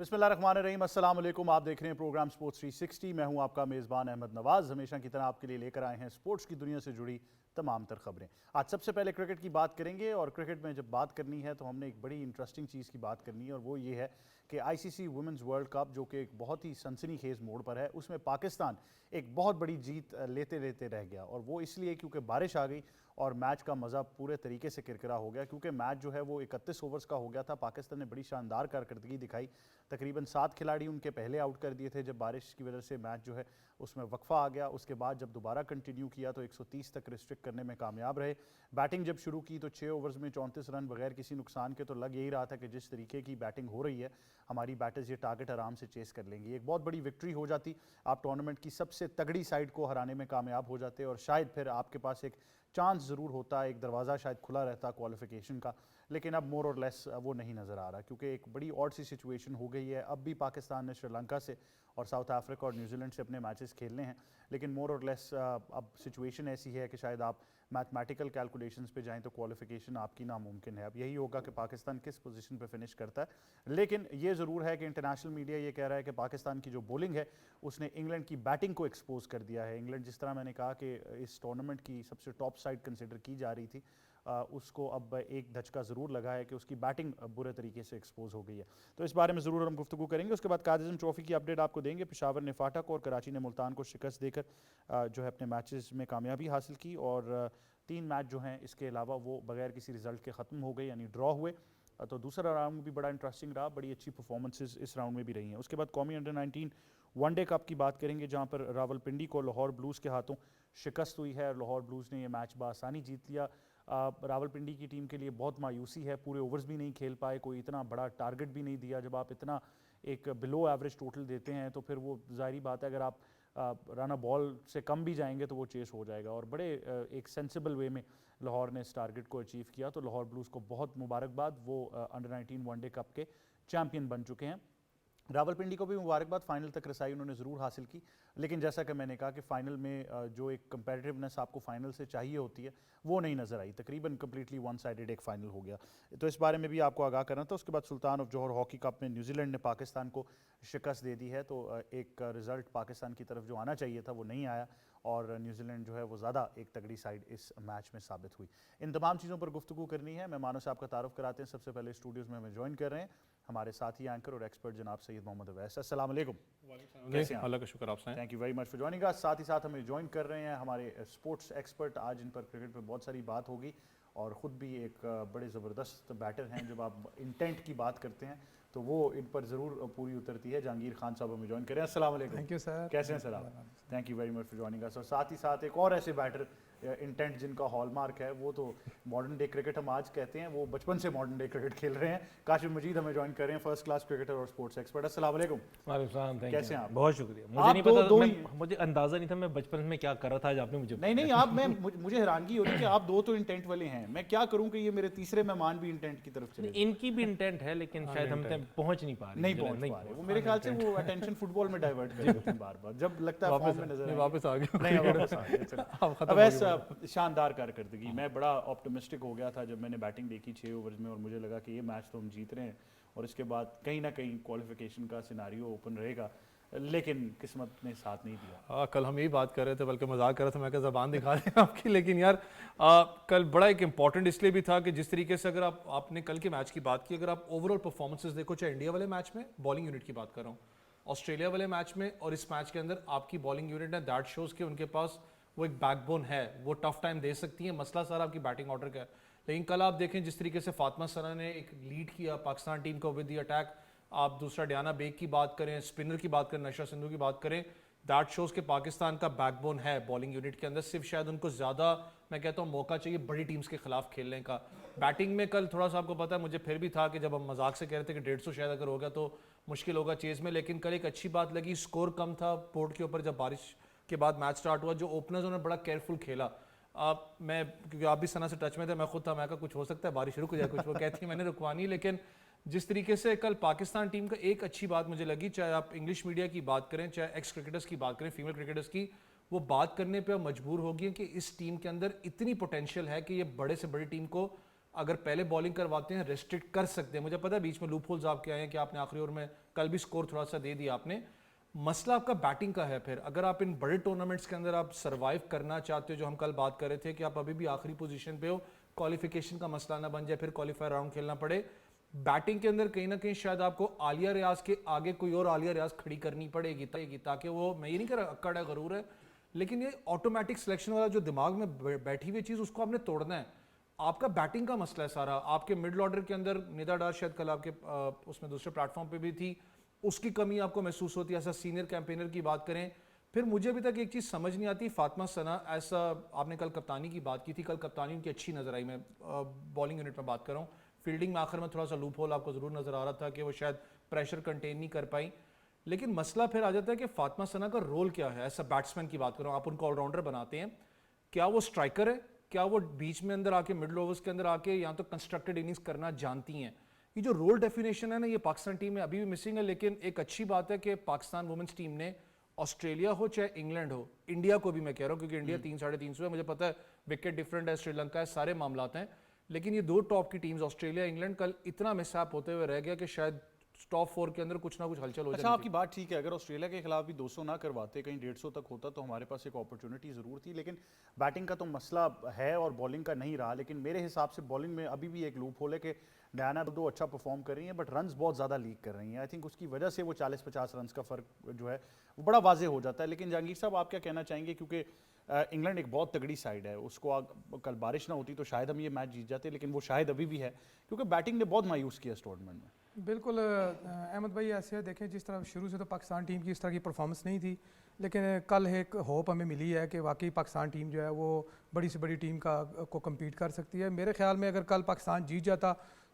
बिस्मिल्लाहिर्रहमानिर्रहीम, अस्सलाम वालेकुम। आप देख रहे हैं प्रोग्राम स्पोर्ट्स 360। मैं हूं आपका मेज़बान अहमद नवाज़। हमेशा की तरह आपके लिए लेकर आए हैं स्पोर्ट्स की दुनिया से जुड़ी तमाम तर खबरें। आज सबसे पहले क्रिकेट की बात करेंगे, और क्रिकेट में जब बात करनी है तो हमने एक बड़ी इंटरेस्टिंग चीज़ की बात करनी है, और वो ये है कि आईसीसी वुमेंस वर्ल्ड कप, जो कि एक बहुत ही सनसनीखेज मोड़ पर है, उसमें पाकिस्तान एक बहुत बड़ी जीत लेते लेते रह गया। और वो इसलिए क्योंकि बारिश आ गई और मैच का मज़ा पूरे तरीके से किरकिरा हो गया, क्योंकि मैच जो है वो 31 ओवर्स का हो गया था। पाकिस्तान ने बड़ी शानदार कारकर्दगी दिखाई। तकरीबन 7 खिलाड़ी उनके पहले आउट कर दिए थे जब बारिश की वजह से मैच जो है उसमें वक्फा आ गया। उसके बाद जब दोबारा कंटिन्यू किया तो 130 तक रिस्ट्रिक्ट करने में कामयाब रहे। बैटिंग जब शुरू की तो 6 ओवर्स में 34 रन बगैर किसी नुकसान के। तो लग यही रहा था कि जिस तरीके की बैटिंग हो रही है, हमारी बैटर्स ये टारगेट आराम से चेस कर लेंगी। एक बहुत बड़ी विक्ट्री हो जाती, आप टूर्नामेंट की सबसे तगड़ी साइड को हराने में कामयाब हो जाते, और शायद फिर आपके पास एक चांस ज़रूर होता, एक दरवाज़ा शायद खुला रहता क्वालिफिकेशन का। लेकिन अब मोर और लेस वो नहीं नज़र आ रहा, क्योंकि एक बड़ी ऑड सी सिचुएशन हो गई है। अब भी पाकिस्तान ने श्रीलंका से और साउथ अफ्रीका और न्यूजीलैंड से अपने मैचेस खेलने हैं, लेकिन मोर और लेस अब सिचुएशन ऐसी है कि शायद आप मैथमेटिकल कैलकुलेशंस पे जाएं तो क्वालिफिकेशन आपकी नामुमकिन है। अब यही होगा कि पाकिस्तान किस पोजीशन पे फिनिश करता है। लेकिन ये ज़रूर है कि इंटरनेशनल मीडिया ये कह रहा है कि पाकिस्तान की जो बॉलिंग है उसने इंग्लैंड की बैटिंग को एक्सपोज कर दिया है। इंग्लैंड, जिस तरह मैंने कहा कि इस टूर्नामेंट की सबसे टॉप साइड कंसिडर की जा रही थी, उसको अब एक धचका ज़रूर लगा है कि उसकी बैटिंग बुरे तरीके से एक्सपोज हो गई है। तो इस बारे में ज़रूर हम गुफ्तगू करेंगे। उसके बाद कादिज़म ट्रॉफी की अपडेट आपको देंगे। पेशावर ने फाटक और कराची ने मुल्तान को शिकस्त देकर जो है अपने मैचेस में कामयाबी हासिल की, और 3 मैच जो हैं इसके अलावा वो बगैर किसी रिजल्ट के ख़त्म हो गए, यानी ड्रॉ हुए। तो दूसरा राउंड भी बड़ा इंटरेस्टिंग रहा, बड़ी अच्छी परफॉर्मेंसेस इस राउंड में भी रही हैं। उसके बाद कौमी अंडर 19 वनडे कप की बात करेंगे, जहां पर रावलपिंडी को लाहौर ब्लूज़ के हाथों शिकस्त हुई है। लाहौर ब्लूज़ ने ये मैच बआसानी जीत लिया। रावलपिंडी की टीम के लिए बहुत मायूसी है, पूरे ओवर्स भी नहीं खेल पाए, कोई इतना बड़ा टारगेट भी नहीं दिया। जब आप इतना एक बिलो एवरेज टोटल देते हैं तो फिर वो ज़ाहिरी बात है, अगर आप रन बॉल से कम भी जाएंगे तो वो चेस हो जाएगा। और बड़े एक सेंसिबल वे में लाहौर ने इस टारगेट को अचीव किया, तो लाहौर ब्लूज़ को बहुत मुबारकबाद। वो अंडर 19 वनडे कप के चैम्पियन बन चुके हैं। रावलपिंडी को भी मुबारकबाद, फाइनल तक रसाई उन्होंने ज़रूर हासिल की। लेकिन जैसा कि मैंने कहा कि फ़ाइनल में जो एक कंपेटिटिवनेस आपको फाइनल से चाहिए होती है वो नहीं नज़र आई। तकरीबन कम्प्लीटली वन साइडेड एक फ़ाइनल हो गया। तो इस बारे में भी आपको आगाह करना था। उसके बाद सुल्तान ऑफ जौहर हॉकी कप में न्यूजीलैंड ने पाकिस्तान को शिकस्त दे दी है। तो एक रिज़ल्ट पाकिस्तान की तरफ जो आना चाहिए था वो नहीं आया, और न्यूजीलैंड जो है वो ज़्यादा एक तगड़ी साइड इस मैच में साबित हुई। इन तमाम चीज़ों पर गुफ्तगू करनी है। मेहमानों से आपका तारुफ कराते हैं। सबसे पहले स्टूडियोज़ में हमें ज्वाइन कर रहे हैं हमारे साथी एंकर और एक्सपर्ट जनाब सैयद मोहम्मद अवैस। अस्सलाम वालेकुम। कैसे हैं? अल्लाह का शुक्र, आप सुनाएं। Thank you very much for joining us. साथ ही साथ हमें ज्वाइन कर रहे हैं हमारे स्पोर्ट्स एक्सपर्ट। आज इन पर क्रिकेट पे बहुत सारी बात होगी, और ख़ुद भी एक बड़े ज़बरदस्त बैटर हैं। जब आप इंटेंट की बात करते हैं तो वो इन पर ज़रूर पूरी उतरती है। जहांगीर खान साहब हमें ज्वाइन करें। अस्सलाम वालेकुम। Thank you sir. कैसे हैं सर आप? Thank you very much for joining us. और साथ ही साथ एक और ऐसे बैटर इंटेंट जिनका हॉलमार्क है, वो तो मॉडर्न डे क्रिकेट हम आज कहते हैं, वो बचपन से मॉडर्न डे क्रिकेट खेल रहे हैं। काशिफ मजीद हमें ज्वाइन कर रहे हैं, फर्स्ट क्लास क्रिकेटर और स्पोर्ट्स एक्सपर्ट। अस्सलाम वालेकुम। कैसे हैं आप? बहुत शुक्रिया। मुझे नहीं पता, मुझे अंदाजा नहीं था मैं बचपन में क्या कर रहा था। आज आपने मुझे नहीं आप मुझे हैरानगी हो रही है कि आप दो तो इंटेंट वाले हैं। मैं क्या करूं कि ये मेरे तीसरे मेहमान भी इंटेंट की तरफ चले। इनकी भी इंटेंट है, लेकिन शायद हम तक पहुंच नहीं पा रहे। नहीं पहुंच पा रहे। वो मेरे ख्याल से वो अटेंशन फुटबॉल में डाइवर्ट कर देते हैं बार बार, जब लगता है फॉर्म में नजर आए। वापस आ गए। नहीं वापस आ गए। अब ऐसा शानदार कारकर्दगी, मैं बड़ा ऑप्टिमिस्टिक हो गया था जब मैंने बैटिंग देखी 6 ओवर्स में, और मुझे लगा कि ये मैच तो हम जीत रहे हैं, और इसके बाद कहीं ना कहीं क्वालिफिकेशन का सिनारियो ओपन रहेगा। लेकिन किस्मत ने साथ नहीं दिया। हाँ, कल हम यही बात कर रहे थे, बल्कि मजाक कर रहा था, मैं क्या ज़बान दिखा दें आपकी। लेकिन यार कल बड़ा एक इंपॉर्टेंट इसलिए भी था कि जिस तरीके से, अगर आपने कल के मैच की बात की, अगर आप ओवरऑल परफॉर्मेंसेस देखो, चाहे इंडिया वाले मैच में बॉलिंग यूनिट की बात कर रहा हूँ, ऑस्ट्रेलिया वाले मैच में और इस मैच के अंदर आपकी बॉलिंग यूनिट है, दैट शोज कि उनके पास वो एक बैकबोन है, वो टफ टाइम दे सकती है। मसला सारा आपकी बैटिंग ऑर्डर का है। लेकिन कल आप देखें जिस तरीके से फातिमा सना ने एक लीड किया पाकिस्तान टीम को विद द अटैक, आप दूसरा डियाना बेग की बात करें, स्पिनर की बात करें, नशा सिंधु की बात करें, दैट शोज के पाकिस्तान का बैकबोन है बॉलिंग यूनिट के अंदर। सिर्फ शायद उनको ज़्यादा, मैं कहता हूँ, मौका चाहिए बड़ी टीम्स के खिलाफ खेलने का। बैटिंग में कल थोड़ा सा आपको पता है, मुझे फिर भी था कि जब हम मजाक से कह रहे थे कि 150 शायद अगर हो गया तो मुश्किल होगा चेज में, लेकिन कल एक अच्छी बात लगी, स्कोर कम था बोर्ड के ऊपर। जब बारिश के बाद मैच स्टार्ट हुआ, जो ओपनर्स उन्होंने बड़ा केयरफुल खेला। मैं, क्योंकि आप भी सना से टच में थे, मैं खुद था, मैं कहा कुछ हो सकता है, बारिश रुक जाए, कुछ वो कहती मैंने रुकवानी। लेकिन जिस तरीके से कल पाकिस्तान टीम का एक अच्छी बात मुझे लगी, चाहे आप इंग्लिश मीडिया की बात करें, चाहे एक्स क्रिकेटर्स की बात करें, फीमेल क्रिकेटर्स की, वो बात करने पे मजबूर हो गई कि इस टीम के अंदर इतनी पोटेंशियल है कि ये बड़े से बड़ी टीम को अगर पहले बॉलिंग करवाते हैं रेस्ट्रिक्ट कर सकते हैं। मुझे पता है बीच में लूप होल्स आपके आए हैं कि आपने आखिरी ओवर में कल भी स्कोर थोड़ा सा दे दिया आपने। मसला आपका बैटिंग का है। फिर अगर आप इन बड़े टूर्नामेंट्स के अंदर आप सर्वाइव करना चाहते हो, जो हम कल बात कर रहे थे कि आप अभी भी आखिरी पोजीशन पे हो, क्वालिफिकेशन का मसला ना बन जाए फिर क्वालिफायर राउंड खेलना पड़े, बैटिंग के अंदर कहीं ना कहीं शायद आपको आलिया रियाज के आगे कोई और आलिया रियाज खड़ी करनी पड़ेगी ताकि वो, मैं ये नहीं कह रहा अक्कड़ है गरूर है, लेकिन ये ऑटोमेटिक सिलेक्शन वाला जो दिमाग में बैठी हुई चीज़ उसको आपने तोड़ना है। आपका बैटिंग का मसला है सारा। आपके मिडल ऑर्डर के अंदर निदा डार शायद कल आपके उसमें दूसरे प्लेटफॉर्म पे भी थी, उसकी कमी आपको महसूस होती है। ऐसा सीनियर कैंपेनर की बात करें, फिर मुझे अभी तक एक चीज़ समझ नहीं आती, फातिमा सना ऐसा, आपने कल कप्तानी की बात की थी, कल कप्तानी उनकी अच्छी नजर आई। मैं बॉलिंग यूनिट में बात कर रहा हूँ, फील्डिंग में आखिर में थोड़ा सा लूप होल आपको जरूर नजर आ रहा था कि वो शायद प्रेशर कंटेन नहीं कर पाई। लेकिन मसला फिर आ जाता है कि फातिमा सना का रोल क्या है। ऐसा बैट्समैन की बात करो, आप उनको ऑलराउंडर बनाते हैं, क्या वो स्ट्राइकर है, क्या वो बीच में अंदर आके मिडल ओवर्स के अंदर आके या तो कंस्ट्रक्टेड इनिंग्स करना जानती हैं। ये जो रोल डेफिनेशन है ना, ये पाकिस्तान टीम में अभी भी मिसिंग है। लेकिन एक अच्छी बात है कि पाकिस्तान वुमेन्स टीम ने, ऑस्ट्रेलिया हो चाहे इंग्लैंड हो, इंडिया को भी मैं कह रहा हूँ क्योंकि इंडिया 300-350 है, मुझे पता है विकेट डिफरेंट है, श्रीलंका है, सारे मामलात हैं, लेकिन ये दो टॉप की टीम्स ऑस्ट्रेलिया इंग्लैंड कल इतना मिसहैप होते हुए रह गया कि शायद टॉप 4 के अंदर कुछ ना कुछ हलचल हो अच्छा, जाती। आपकी बात ठीक है, अगर ऑस्ट्रेलिया के खिलाफ भी 200 ना करवाते, कहीं 150 तक होता तो हमारे पास एक अपॉर्चुनिटी ज़रूर थी। लेकिन बैटिंग का तो मसला है और बॉलिंग का नहीं रहा। लेकिन मेरे हिसाब से बॉलिंग में अभी भी एक लूप होल है कि डायना दो अच्छा परफॉर्म कर रही हैं बट रन्स बहुत ज़्यादा लीक कर रही हैं। आई थिंक उसकी वजह से वो 40-50 रन्स का फ़र्क जो है वो बड़ा वाजे हो जाता है। लेकिन जहांगीर साहब, आप क्या कहना चाहेंगे, क्योंकि इंग्लैंड एक बहुत तगड़ी साइड है, उसको कल बारिश ना होती तो शायद हम ये मैच जीत जाते, लेकिन वो शायद अभी भी है क्योंकि बैटिंग ने बहुत मायूस किया इस टूर्नामेंट में। बिल्कुल अहमद भाई, ऐसे देखें जिस तरह शुरू से तो पाकिस्तान टीम की इस तरह की परफॉर्मेंस नहीं थी, लेकिन कल एक होप हमें मिली है कि वाकई पाकिस्तान टीम जो है वो बड़ी से बड़ी टीम को कम्पीट कर सकती है। मेरे ख्याल में अगर कल पाकिस्तान जीत जाता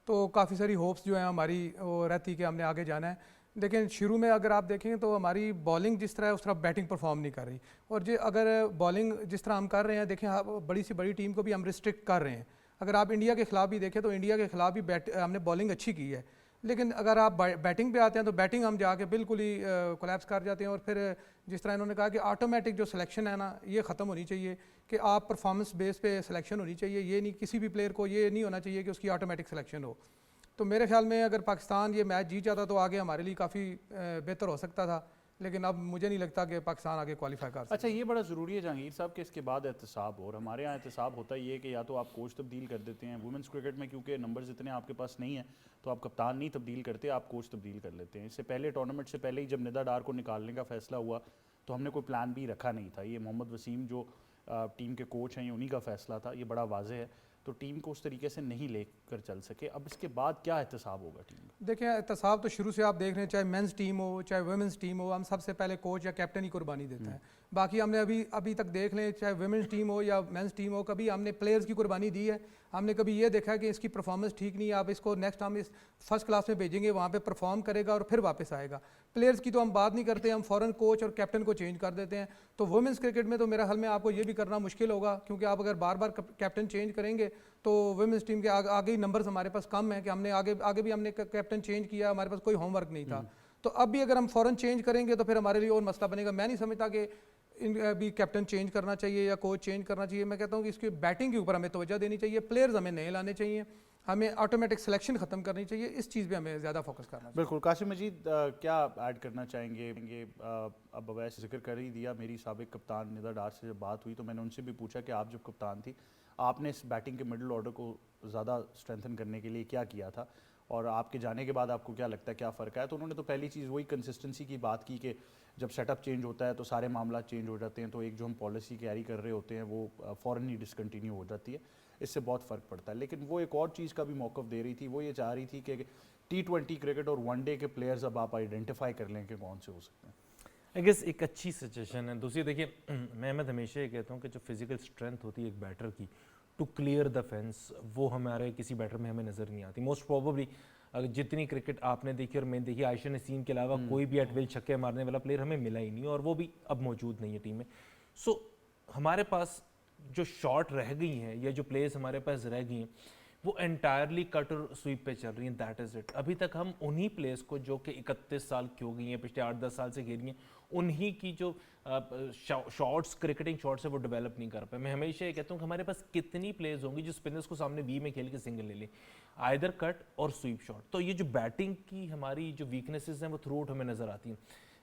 तो काफ़ी सारी होप्स जो है हमारी वो रहती कि हमने आगे जाना है। लेकिन शुरू में अगर आप देखें तो हमारी बॉलिंग जिस तरह है उस तरह बैटिंग परफॉर्म नहीं कर रही, और जो अगर बॉलिंग जिस तरह हम कर रहे हैं, देखें बड़ी सी बड़ी टीम को भी हम रिस्ट्रिक्ट कर रहे हैं। अगर आप इंडिया के खिलाफ भी देखें तो इंडिया के खिलाफ भी हमने बॉलिंग अच्छी की है, लेकिन अगर आप बैटिंग पे आते हैं तो बैटिंग हम जाके बिल्कुल ही कोलैप्स कर जाते हैं। और फिर जिस तरह इन्होंने कहा कि ऑटोमेटिक जो सिलेक्शन है ना, ये ख़त्म होनी चाहिए कि आप परफॉर्मेंस बेस पे सिलेक्शन होनी चाहिए। ये नहीं, किसी भी प्लेयर को ये नहीं होना चाहिए कि उसकी ऑटोमेटिक सिलेक्शन हो। तो मेरे ख्याल में अगर पाकिस्तान ये मैच जीत जाता तो आगे हमारे लिए काफ़ी बेहतर हो सकता था, लेकिन अब मुझे नहीं लगता कि पाकिस्तान आगे क्वालिफाई कर सकता। अच्छा, ये बड़ा ज़रूरी है जहांगीर साहब कि इसके बाद एहतसाब हो, और हमारे यहाँ एहतसाब होता ही है कि या तो आप कोच तब्दील कर देते हैं। वुमेंस क्रिकेट में क्योंकि नंबर्स इतने आपके पास नहीं है तो आप कप्तान नहीं तब्दील करते, आप कोच तब्दील कर लेते हैं। इससे पहले टूर्नामेंट से पहले ही जब निदा डार को निकालने का फैसला हुआ तो हमने कोई प्लान भी रखा नहीं था। ये मोहम्मद वसीम जो टीम के कोच हैं, ये उन्हीं का फैसला था, ये बड़ा वाज़ेह है। तो टीम को उस तरीके से नहीं लेकर चल सके। अब इसके बाद क्या एहतसाब होगा टीम का? देखिए, एहतसाब तो शुरू से आप देख रहे हैं, चाहे मेंस टीम हो चाहे वुमेंस टीम हो, हम सबसे पहले कोच या कैप्टन ही कुर्बानी देता है। बाकी हमने अभी तक देख लें, चाहे वुमेंस टीम हो या मेंस टीम हो, कभी हमने प्लेयर्स की कुर्बानी दी है। हमने कभी ये देखा है कि इसकी परफॉर्मेंस ठीक नहीं है, आप इसको नेक्स्ट हम इस फर्स्ट क्लास में भेजेंगे, वहाँ पे परफॉर्म करेगा और फिर वापस आएगा। प्लेयर्स की तो हम बात नहीं करते, हम फ़ौरन कोच और कैप्टन को चेंज कर देते हैं। तो वुमेंस क्रिकेट में तो मेरा ख्याल में आपको ये भी करना मुश्किल होगा, क्योंकि आप अगर बार बार कैप्टन चेंज करेंगे तो वुमेंस टीम के आगे ही नंबर्स हमारे पास कम है कि हमने आगे भी हमने कैप्टन चेंज किया, हमारे पास कोई होमवर्क नहीं था। तो अब भी अगर हम फ़ौरन चेंज करेंगे तो फिर हमारे लिए और मसला बनेगा। मैं नहीं समझता कि अभी कैप्टन चेंज करना चाहिए या कोच चेंज करना चाहिए। मैं कहता हूँ कि इसकी बैटिंग के ऊपर हमें तवज्जो देनी चाहिए, प्लेयर्स हमें नए लाने चाहिए, हमें ऑटोमेटिक सिलेक्शन खत्म करनी चाहिए, इस चीज़ पे हमें ज़्यादा फोकस करना चाहिए। बिल्कुल। कासिम मजीद, क्या ऐड करना चाहेंगे? अब अवैस जिक्र कर ही दिया, मेरी साबिक कप्तान निदा डार से जब बात हुई तो मैंने उनसे भी पूछा कि आप जब कप्तान थी, आपने इस बैटिंग के मिडिल ऑर्डर को ज़्यादा स्ट्रेंथन करने के लिए क्या किया था, और आपके जाने के बाद आपको क्या लगता है क्या फ़र्क आया? तो उन्होंने तो पहली चीज़ वही कंसिस्टेंसी की बात की कि जब सेटअप चेंज होता है तो सारे मामला चेंज हो जाते हैं, तो एक जो हम पॉलिसी कैरी कर रहे होते हैं वो फ़ौरन ही डिसकंटिन्यू हो जाती है, इससे बहुत फ़र्क पड़ता है। लेकिन वो एक और चीज़ का भी मौक़िफ़ दे रही थी, वो ये चाह रही थी कि T20 क्रिकेट और वनडे के प्लेयर्स अब आप आइडेंटिफाई कर लें कि कौन से हो सकते हैं। आई गेस एक अच्छी सजेशन है। दूसरी देखिए, मैं हमेशा ये कहता हूँ कि जो फिजिकल स्ट्रेंथ होती है एक बैटर की टू क्लियर द फेंस, वो हमारे किसी बैटर में हमें नज़र नहीं आती। मोस्ट प्रोबेबली अगर जितनी क्रिकेट आपने देखी और मैंने देखी, आयशा नसीम के अलावा कोई भी एट विल छक्के मारने वाला प्लेयर हमें मिला ही नहीं, और वो भी अब मौजूद नहीं है टीम में। सो हमारे पास जो शॉट रह गई हैं या जो प्लेयर्स हमारे पास रह गई हैं, वो एंटायरली कट और स्वीप पे चल रही हैं, दैट इज इट। अभी तक हम उन्हीं प्लेयर्स को जो कि 31 साल की हो गई हैं, पिछले 8-10 साल से खेल रही हैं, उन्हीं की जो शॉट्स, क्रिकेटिंग शॉट्स है वो डेवलप नहीं कर पाए। मैं हमेशा ये कहता हूँ कि हमारे पास कितनी प्लेयर्स होंगी जो स्पिनर्स को सामने वी में खेल के सिंगल ले लें, आइदर कट और स्वीप शॉट। तो ये जो बैटिंग की हमारी जो वीकनेसेस हैं वो थ्रू आउट हमें नजर आती हैं।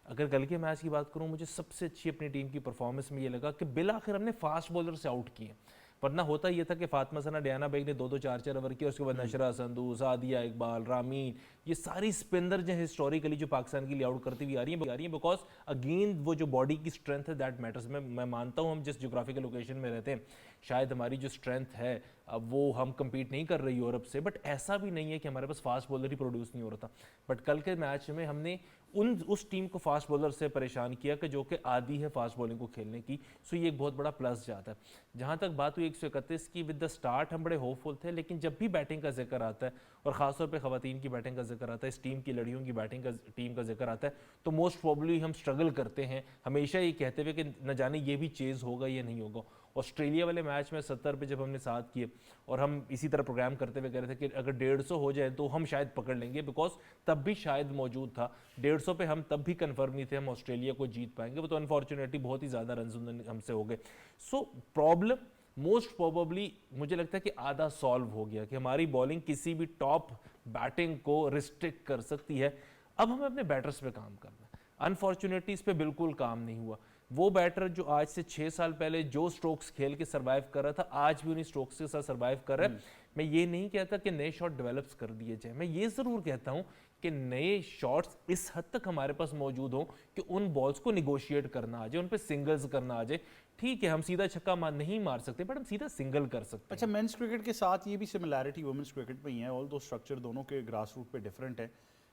अगर कल के मैच की बात करूं, मुझे सबसे अच्छी अपनी टीम की परफॉर्मेंस में ये लगा कि बिल आखिर हमने फास्ट बॉलर से आउट किए। वरना होता ये था कि फातिमा सना, डियाना बेग ने 2-2 4-4 ओवर किए, उसके बाद नशरा संधू, सादिया इकबाल, रामीन, ये सारी स्पिनर जो हिस्टोरिकली जो पाकिस्तान के लिए आउट करती हुई आ रही है बिकॉज अगेन वो जो बॉडी की स्ट्रेंथ है दैट मैटर्स। मैं मानता हूँ हम जिस जोग्राफिकल लोकेशन में रहते हैं शायद हमारी जो स्ट्रेंथ है अब वो हम compete नहीं कर रही यूरोप से, बट ऐसा भी नहीं है कि हमारे पास फास्ट बॉलर ही प्रोड्यूस नहीं हो रहा था। बट कल के मैच में हमने उस टीम को फास्ट बॉलर से परेशान किया कि जो कि आदी है फास्ट बॉलिंग को खेलने की। सो ये एक बहुत बड़ा प्लस जाता है। जहाँ तक बात हुई 131 की, विद द स्टार्ट हम बड़े होपफुल थे, लेकिन जब भी बैटिंग का जिक्र आता है और ख़ासतौर पे ख़वातीन की बैटिंग का जिक्र आता है, इस टीम की लड़ियों की बैटिंग का टीम का जिक्र आता है, तो मोस्ट प्रॉब्ली हम स्ट्रगल करते हैं हमेशा ये कहते हुए कि न जाने ये भी चेज़ होगा या नहीं होगा। ऑस्ट्रेलिया वाले मैच में 70 पे जब हमने साथ किए और हम इसी तरह प्रोग्राम करते हुए कह रहे थे कि अगर 150 हो जाए तो हम शायद पकड़ लेंगे, बिकॉज तब भी शायद मौजूद था 150 पे, हम तब भी कंफर्म नहीं थे हम ऑस्ट्रेलिया को जीत पाएंगे। वो तो अनफॉर्चुनेटली बहुत ही ज़्यादा रन हमसे हो गए। सो प्रॉब्लम मोस्ट प्रोबेबली मुझे लगता है कि आधा सॉल्व हो गया कि हमारी बॉलिंग किसी भी टॉप बैटिंग को रिस्ट्रिक्ट कर सकती है। अब हमें अपने बैटर्स पे काम करना है। अनफॉर्चुनेटली इस पे बिल्कुल काम नहीं हुआ। वो बैटर जो आज से 6 साल पहले जो स्ट्रोक्स खेल के सर्वाइव कर रहा था, आज भी उन्हीं स्ट्रोक्स के साथ सर्वाइव कर रहा है। मैं ये नहीं कहता कि नए शॉट डेवलप्स कर दिए जाए, मैं ये ज़रूर कहता हूँ कि नए शॉट्स इस हद तक हमारे पास मौजूद हों कि उन बॉल्स को निगोशिएट करना आ जाए, उन पे सिंगल्स करना आ जाए। ठीक है, हम सीधा छक्का नहीं मार सकते, बट हम सीधा सिंगल कर सकते हैं। अच्छा, मेंस क्रिकेट के साथ ये भी सिमिलैरिटी वुमेन्स क्रिकेट में ही है, ऑल दो स्ट्रक्चर दोनों के ग्रास रूट पे डिफरेंट है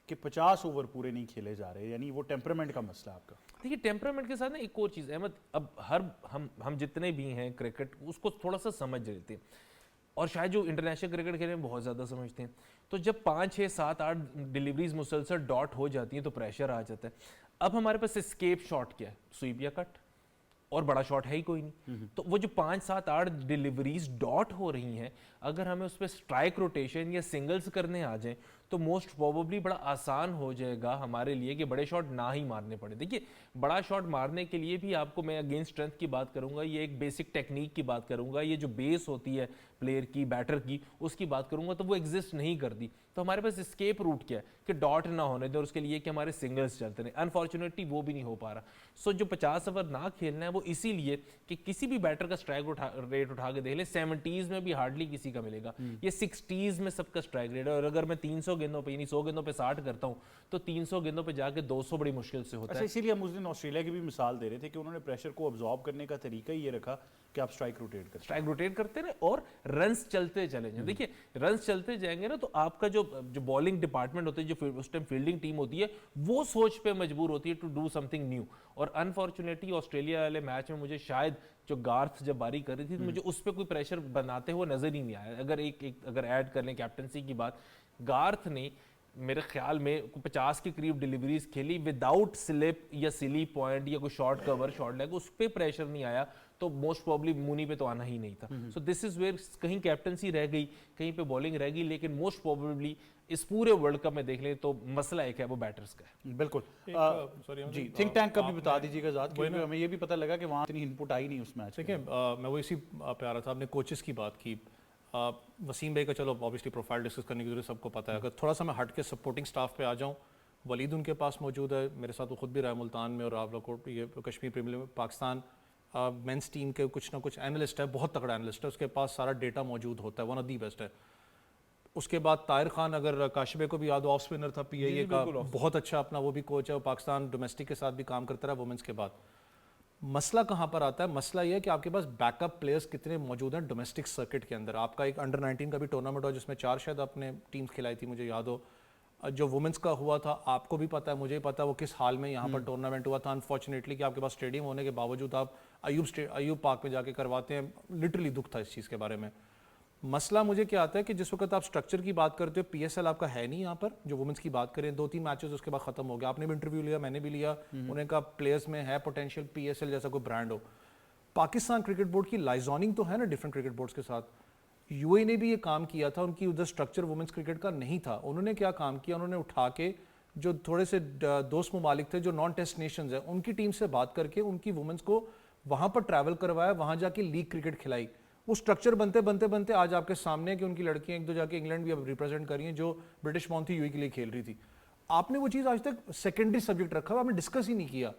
कि 50 ओवर पूरे नहीं खेले जा रहे, यानी वो टेम्परामेंट का मसला है आपका। देखिए टेम्परामेंट के साथ ना एक और चीज़ अहमद, अब हम जितने भी हैं क्रिकेट उसको थोड़ा सा समझ लेते हैं, और शायद जो इंटरनेशनल क्रिकेट खेले हैं बहुत ज़्यादा समझते हैं। तो जब 5, 6, 7, 8 डिलीवरीज मुसलसल डॉट हो जाती हैं तो प्रेशर आ जाता है। अब हमारे पास स्केप शॉट क्या है, स्वीप या कट, और बड़ा शॉट है ही कोई नहीं। तो वो जो 5, 7, 8 डिलीवरीज डॉट हो रही हैं, अगर हमें उस पर स्ट्राइक रोटेशन या सिंगल्स करने आ जाएं तो मोस्ट प्रोबेबली बड़ा आसान हो जाएगा हमारे लिए कि बड़े शॉट ना ही मारने पड़े। देखिए बड़ा शॉट मारने के लिए भी आपको, मैं अगेन स्ट्रेंथ की बात करूंगा, ये एक बेसिक टेक्निक की बात करूंगा, ये जो बेस होती है प्लेयर की, बैटर की, उसकी बात करूंगा, तो वो एग्जिस्ट नहीं करती। तो हमारे पास स्केप रूट क्या है कि डॉट ना होने दें और उसके लिए कि हमारे सिंगल्स चलते रहे। अनफॉर्चुनेटली वो भी नहीं हो पा रहा। सो जो 50 ओवर ना खेलना है वो इसीलिए कि किसी भी बैटर का स्ट्राइक रेट उठा के देख ले, 70s में भी हार्डली किसी का मिलेगा, ये 60s में सबका स्ट्राइक रेट है। और अगर मैं 300 गेंदों पे यानी 100 गेंदों पे 60 करता हूं तो 300 गेंदों पे जाके 200 बड़ी मुश्किल से होता है। इसीलिए हम उस दिन ऑस्ट्रेलिया की भी मिसाल दे रहे थे कि उन्होंने प्रेशर को अब्जॉर्ब करने का तरीका ही ये रखा कि आप स्ट्राइक रोटेट करते रहे और रन्स चलते चले जाएं। देखिए रन्स चलते जाएंगे ना तो आपका जो बॉलिंग डिपार्टमेंट होती है, जो उस टाइम फील्डिंग टीम होती है, वो सोच पे मजबूर होती है टू डू समथिंग न्यू। और अनफॉर्चुनेटली ऑस्ट्रेलिया वाले मैच में मुझे शायद जो गार्थ जब बारी कर रही थी तो मुझे उस पर कोई प्रेशर बनाते हुए नजर ही नहीं आया। अगर ऐड कर लें कैप्टनसी की बात, गार्थ ने मेरे ख्याल में 50 के करीब डिलीवरीज खेली विदाउट स्लिप या सिली पॉइंट या कोई शॉर्ट कवर, शॉर्ट लेग, उस पर प्रेशर नहीं आया तो मोस्ट प्रॉब्ली मूनी पे तो आना ही नहीं था। सो दिस इज वेयर कहीं कैप्टनसी रह गई, कहीं पे बॉलिंग रह गई, लेकिन मोस्ट प्रॉब्ली इस पूरे वर्ल्ड कप में देख लें तो मसला एक है, वो बैटर्स का है। बिल्कुल। जी, थिंक टैंक का भी बता दीजिएगा ज़ात, क्योंकि हमें ये भी पता लगा कि वहाँ इतनी इनपुट आई नहीं उस मैच। देखिए मैं वो इसी पे आ रहा था, आपने कोचेस की बात की, वसीम भाई का चलो ऑब्वियसली प्रोफाइल डिस्कस करने की जरूरत सबको पता है। अगर थोड़ा सा मैं हट के सपोर्टिंग स्टाफ पे आ जाऊँ, वलीद उनके पास मौजूद है, मेरे साथ वो खुद भी रहा है मुल्तान में और रावलकोट, ये कश्मीर प्रीमियर में पाकिस्तान मेंस टीम के कुछ ना कुछ एनालिस्ट है, बहुत तगड़ा एनालिस्ट है, उसके पास सारा डेटा मौजूद होता है, वन ऑफ दी बेस्ट है। उसके बाद ताहिर खान, अगर काशिबे को भी याद हो, ऑफ स्पिनर था PIA का, बहुत अच्छा अपना वो भी कोच है, वो पाकिस्तान डोमेस्टिक के साथ भी काम करता रहा वुमेंस के बाद। मसला कहाँ पर आता है? मसला ये है कि आपके पास बैकअप प्लेयर्स कितने मौजूद हैं डोमेस्टिक सर्किट के अंदर। आपका एक अंडर 19 का भी टूर्नामेंट हो जिसमें 4 शायद आपने टीम्स खिलाई थी, मुझे याद हो। जो वुमेंस का हुआ था आपको भी पता है, मुझे पता है वो किस हाल में यहाँ पर टूर्नामेंट हुआ था। अनफॉर्चुनेटली कि आपके पास स्टेडियम होने के बावजूद आप अयूब पार्क में जाके करवाते हैं, लिटरली दुख था इस चीज़ के बारे में। मसला मुझे क्या आता है कि जिस वक्त आप स्ट्रक्चर की बात करते हो, PSL आपका है नहीं यहाँ पर। जो वुमेंस की बात करें, 2-3 मैचेस उसके बाद खत्म हो गया। आपने भी इंटरव्यू लिया, मैंने भी लिया, उन्हें कहा प्लेयर्स में है पोटेंशियल, PSL जैसा कोई ब्रांड हो। पाकिस्तान क्रिकेट बोर्ड की लाइजॉनिंग तो है ना डिफरेंट क्रिकेट बोर्ड्स के साथ। यूएई ने भी ये काम किया था, उनकी उधर स्ट्रक्चर वुमेंस क्रिकेट का नहीं था। उन्होंने क्या काम किया, उन्होंने उठा के जो थोड़े से दोस्त ममालिक थे जो नॉन टेस्ट नेशंस हैं, उनकी टीम से बात करके उनकी वुमेंस को वहाँ पर ट्रैवल करवाया, वहाँ जाके लीग क्रिकेट खिलाई। वो स्ट्रक्चर बनते बनते बनते आज आपके सामने है कि उनकी लड़कियाँ एक दो जाके इंग्लैंड भी अब रिप्रेजेंट कर रही हैं, जो ब्रिटिश बॉर्न थी, यूएई के लिए खेल रही थी। आपने वो चीज़ आज तक सेकेंडरी सब्जेक्ट रखा हुआ, आपने डिस्कस ही नहीं किया।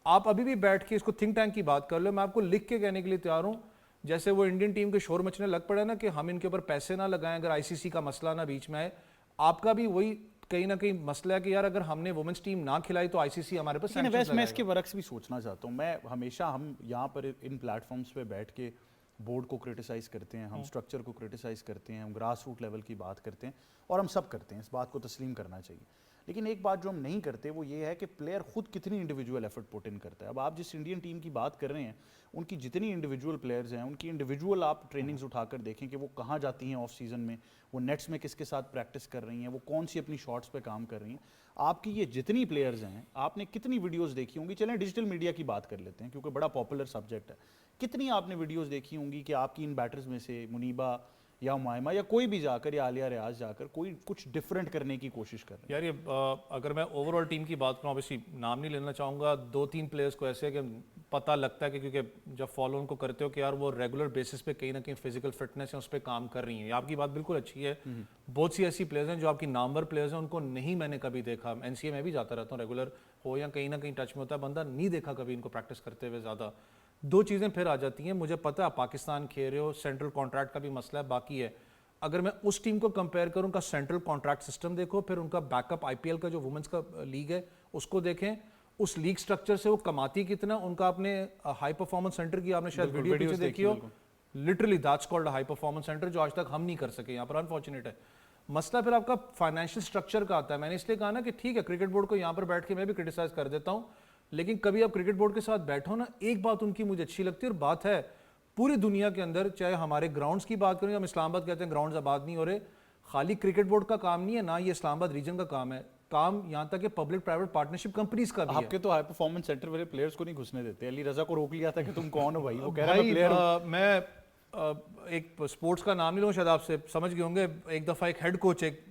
आप अभी भी बैठ के इसको थिंक टैंक की बात कर लो, मैं आपको लिख के कहने के लिए तैयार हूँ, जैसे वो इंडियन टीम के शोर मचने लग पड़ा ना कि हम इनके ऊपर पैसे ना लगाएं अगर आईसीसी का मसला ना बीच में आए, आपका भी वही कहीं ना कहीं मसला है कि यार अगर हमने वुमेन्स टीम ना खिलाई तो आईसीसी हमारे पर लेकिन वैसे मैं इसके वर्क्स भी सोचना चाहता हूँ। मैं हमेशा हम यहाँ पर इन प्लेटफॉर्म्स पे बैठ के बोर्ड को क्रिटिसाइज़ करते हैं, हम स्ट्रक्चर को क्रिटिसाइज़ करते हैं, हम ग्रास रूट लेवल की बात करते हैं, और हम सब करते हैं, इस बात को तस्लीम करना चाहिए। लेकिन एक बात जो हम नहीं करते वो ये है कि प्लेयर खुद कितनी इंडिविजुअल एफर्ट पुट इन करता है। अब आप जिस इंडियन टीम की बात कर रहे हैं, उनकी जितनी इंडिविजुअल प्लेयर्स हैं, उनकी इंडिविजुअल आप ट्रेनिंग्स उठाकर देखें कि वो कहाँ जाती हैं ऑफ सीज़न में, वो नेट्स में किसके साथ प्रैक्टिस कर रही हैं, वो कौन सी अपनी शॉट्स पे काम कर रही हैं। आपकी ये जितनी प्लेयर्स हैं, आपने कितनी वीडियोस देखी होंगी, चलें डिजिटल मीडिया की बात कर लेते हैं क्योंकि बड़ा पॉपुलर सब्जेक्ट है। कितनी आपने वीडियोस देखी होंगी कि आपकी इन बैटर्स में से मुनीबा या उमायमा या कोई भी जाकर या आलिया रियाज जाकर कोई कुछ डिफरेंट करने की कोशिश कर रहे हैं? यार ये अगर मैं ओवरऑल टीम की बात करूँ, ऑब्वियसली नाम नहीं लेना चाहूँगा, 2-3 प्लेयर्स को ऐसे है कि पता लगता है कि क्योंकि जब फॉलो उनको करते हो कि यार वो रेगुलर बेसिस पे कहीं ना कहीं फिजिकल फिटनेस है उस पर काम कर रही हैं। आपकी बात बिल्कुल अच्छी है। बहुत सी ऐसी प्लेयर्स हैं जो आपकी नामवर प्लेयर्स हैं, उनको नहीं मैंने कभी देखा। एनसीए में भी जाता रहता हूँ, रेगुलर हो या कहीं ना कहीं टच में होता है बंदा, नहीं देखा कभी इनको प्रैक्टिस करते हुए ज़्यादा। दो चीज़ें फिर आ जाती हैं, मुझे पता है आप पाकिस्तान खेल रहे हो, सेंट्रल कॉन्ट्रैक्ट का भी मसला है, बाकी है। अगर मैं उस टीम को कंपेयर करूं, उनका सेंट्रल कॉन्ट्रैक्ट सिस्टम देखो, फिर उनका बैकअप आईपीएल का जो वुमेन्स का लीग है उसको देखें, उस लीग स्ट्रक्चर से वो कमाती कितना, उनका अपने हाई परफॉर्मेंस सेंटर की आपने शायद वीडियो पीछे देखी हो, literally that's called high performance centre, जो आज तक हम नहीं कर सके यहाँ पर, अनफॉर्चुनेट है। मसला फिर आपका फाइनेंशियल स्ट्रक्चर का आता है। मैंने इसलिए कहा ना कि ठीक है क्रिकेट बोर्ड को यहाँ पर बैठ के मैं भी क्रिटिसाइज कर देता हूँ, लेकिन कभी आप क्रिकेट बोर्ड के साथ बैठो ना, एक बात उनकी मुझे अच्छी लगती है, और बात है पूरी दुनिया के अंदर, चाहे हमारे ग्राउंड्स की बात करें, हम इस्लामाबाद कहते हैं ग्राउंड्स आबाद नहीं हो रहे, खाली क्रिकेट बोर्ड का काम नहीं है ना, ये इस्लामाबाद रीजन का काम है, काम यहाँ तक कि पब्लिक प्राइवेट पार्टनर्शिप कंपनीज का भी है। आपके तो हाई परफॉर्मेंस सेंटर वाले प्लेयर्स को नहीं घुसने देते। अली रजा को रोक लिया था कि तुम कौन हो भाई, वो कह रहा है प्लेयर। मैं एक स्पोर्ट्स का नाम नहीं लूँ, शायद आपसे समझ गए होंगे, एक दफ़ा एक हेड कोच, एक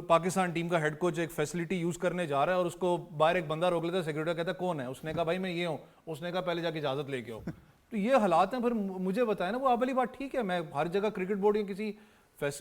पाकिस्तान टीम का हेड कोच एक फैसिलिटी यूज़ करने जा रहा है और उसको बाहर एक बंदा रोक लेता है, सिक्योरिटी कहता है कौन है, उसने कहा भाई मैं ये हूँ, उसने कहा पहले जाके इजाज़त लेके आओ। तो ये हालात हैं। फिर मुझे बताया ना, वो आप वाली बात ठीक है, मैं हर जगह क्रिकेट बोर्ड या किसी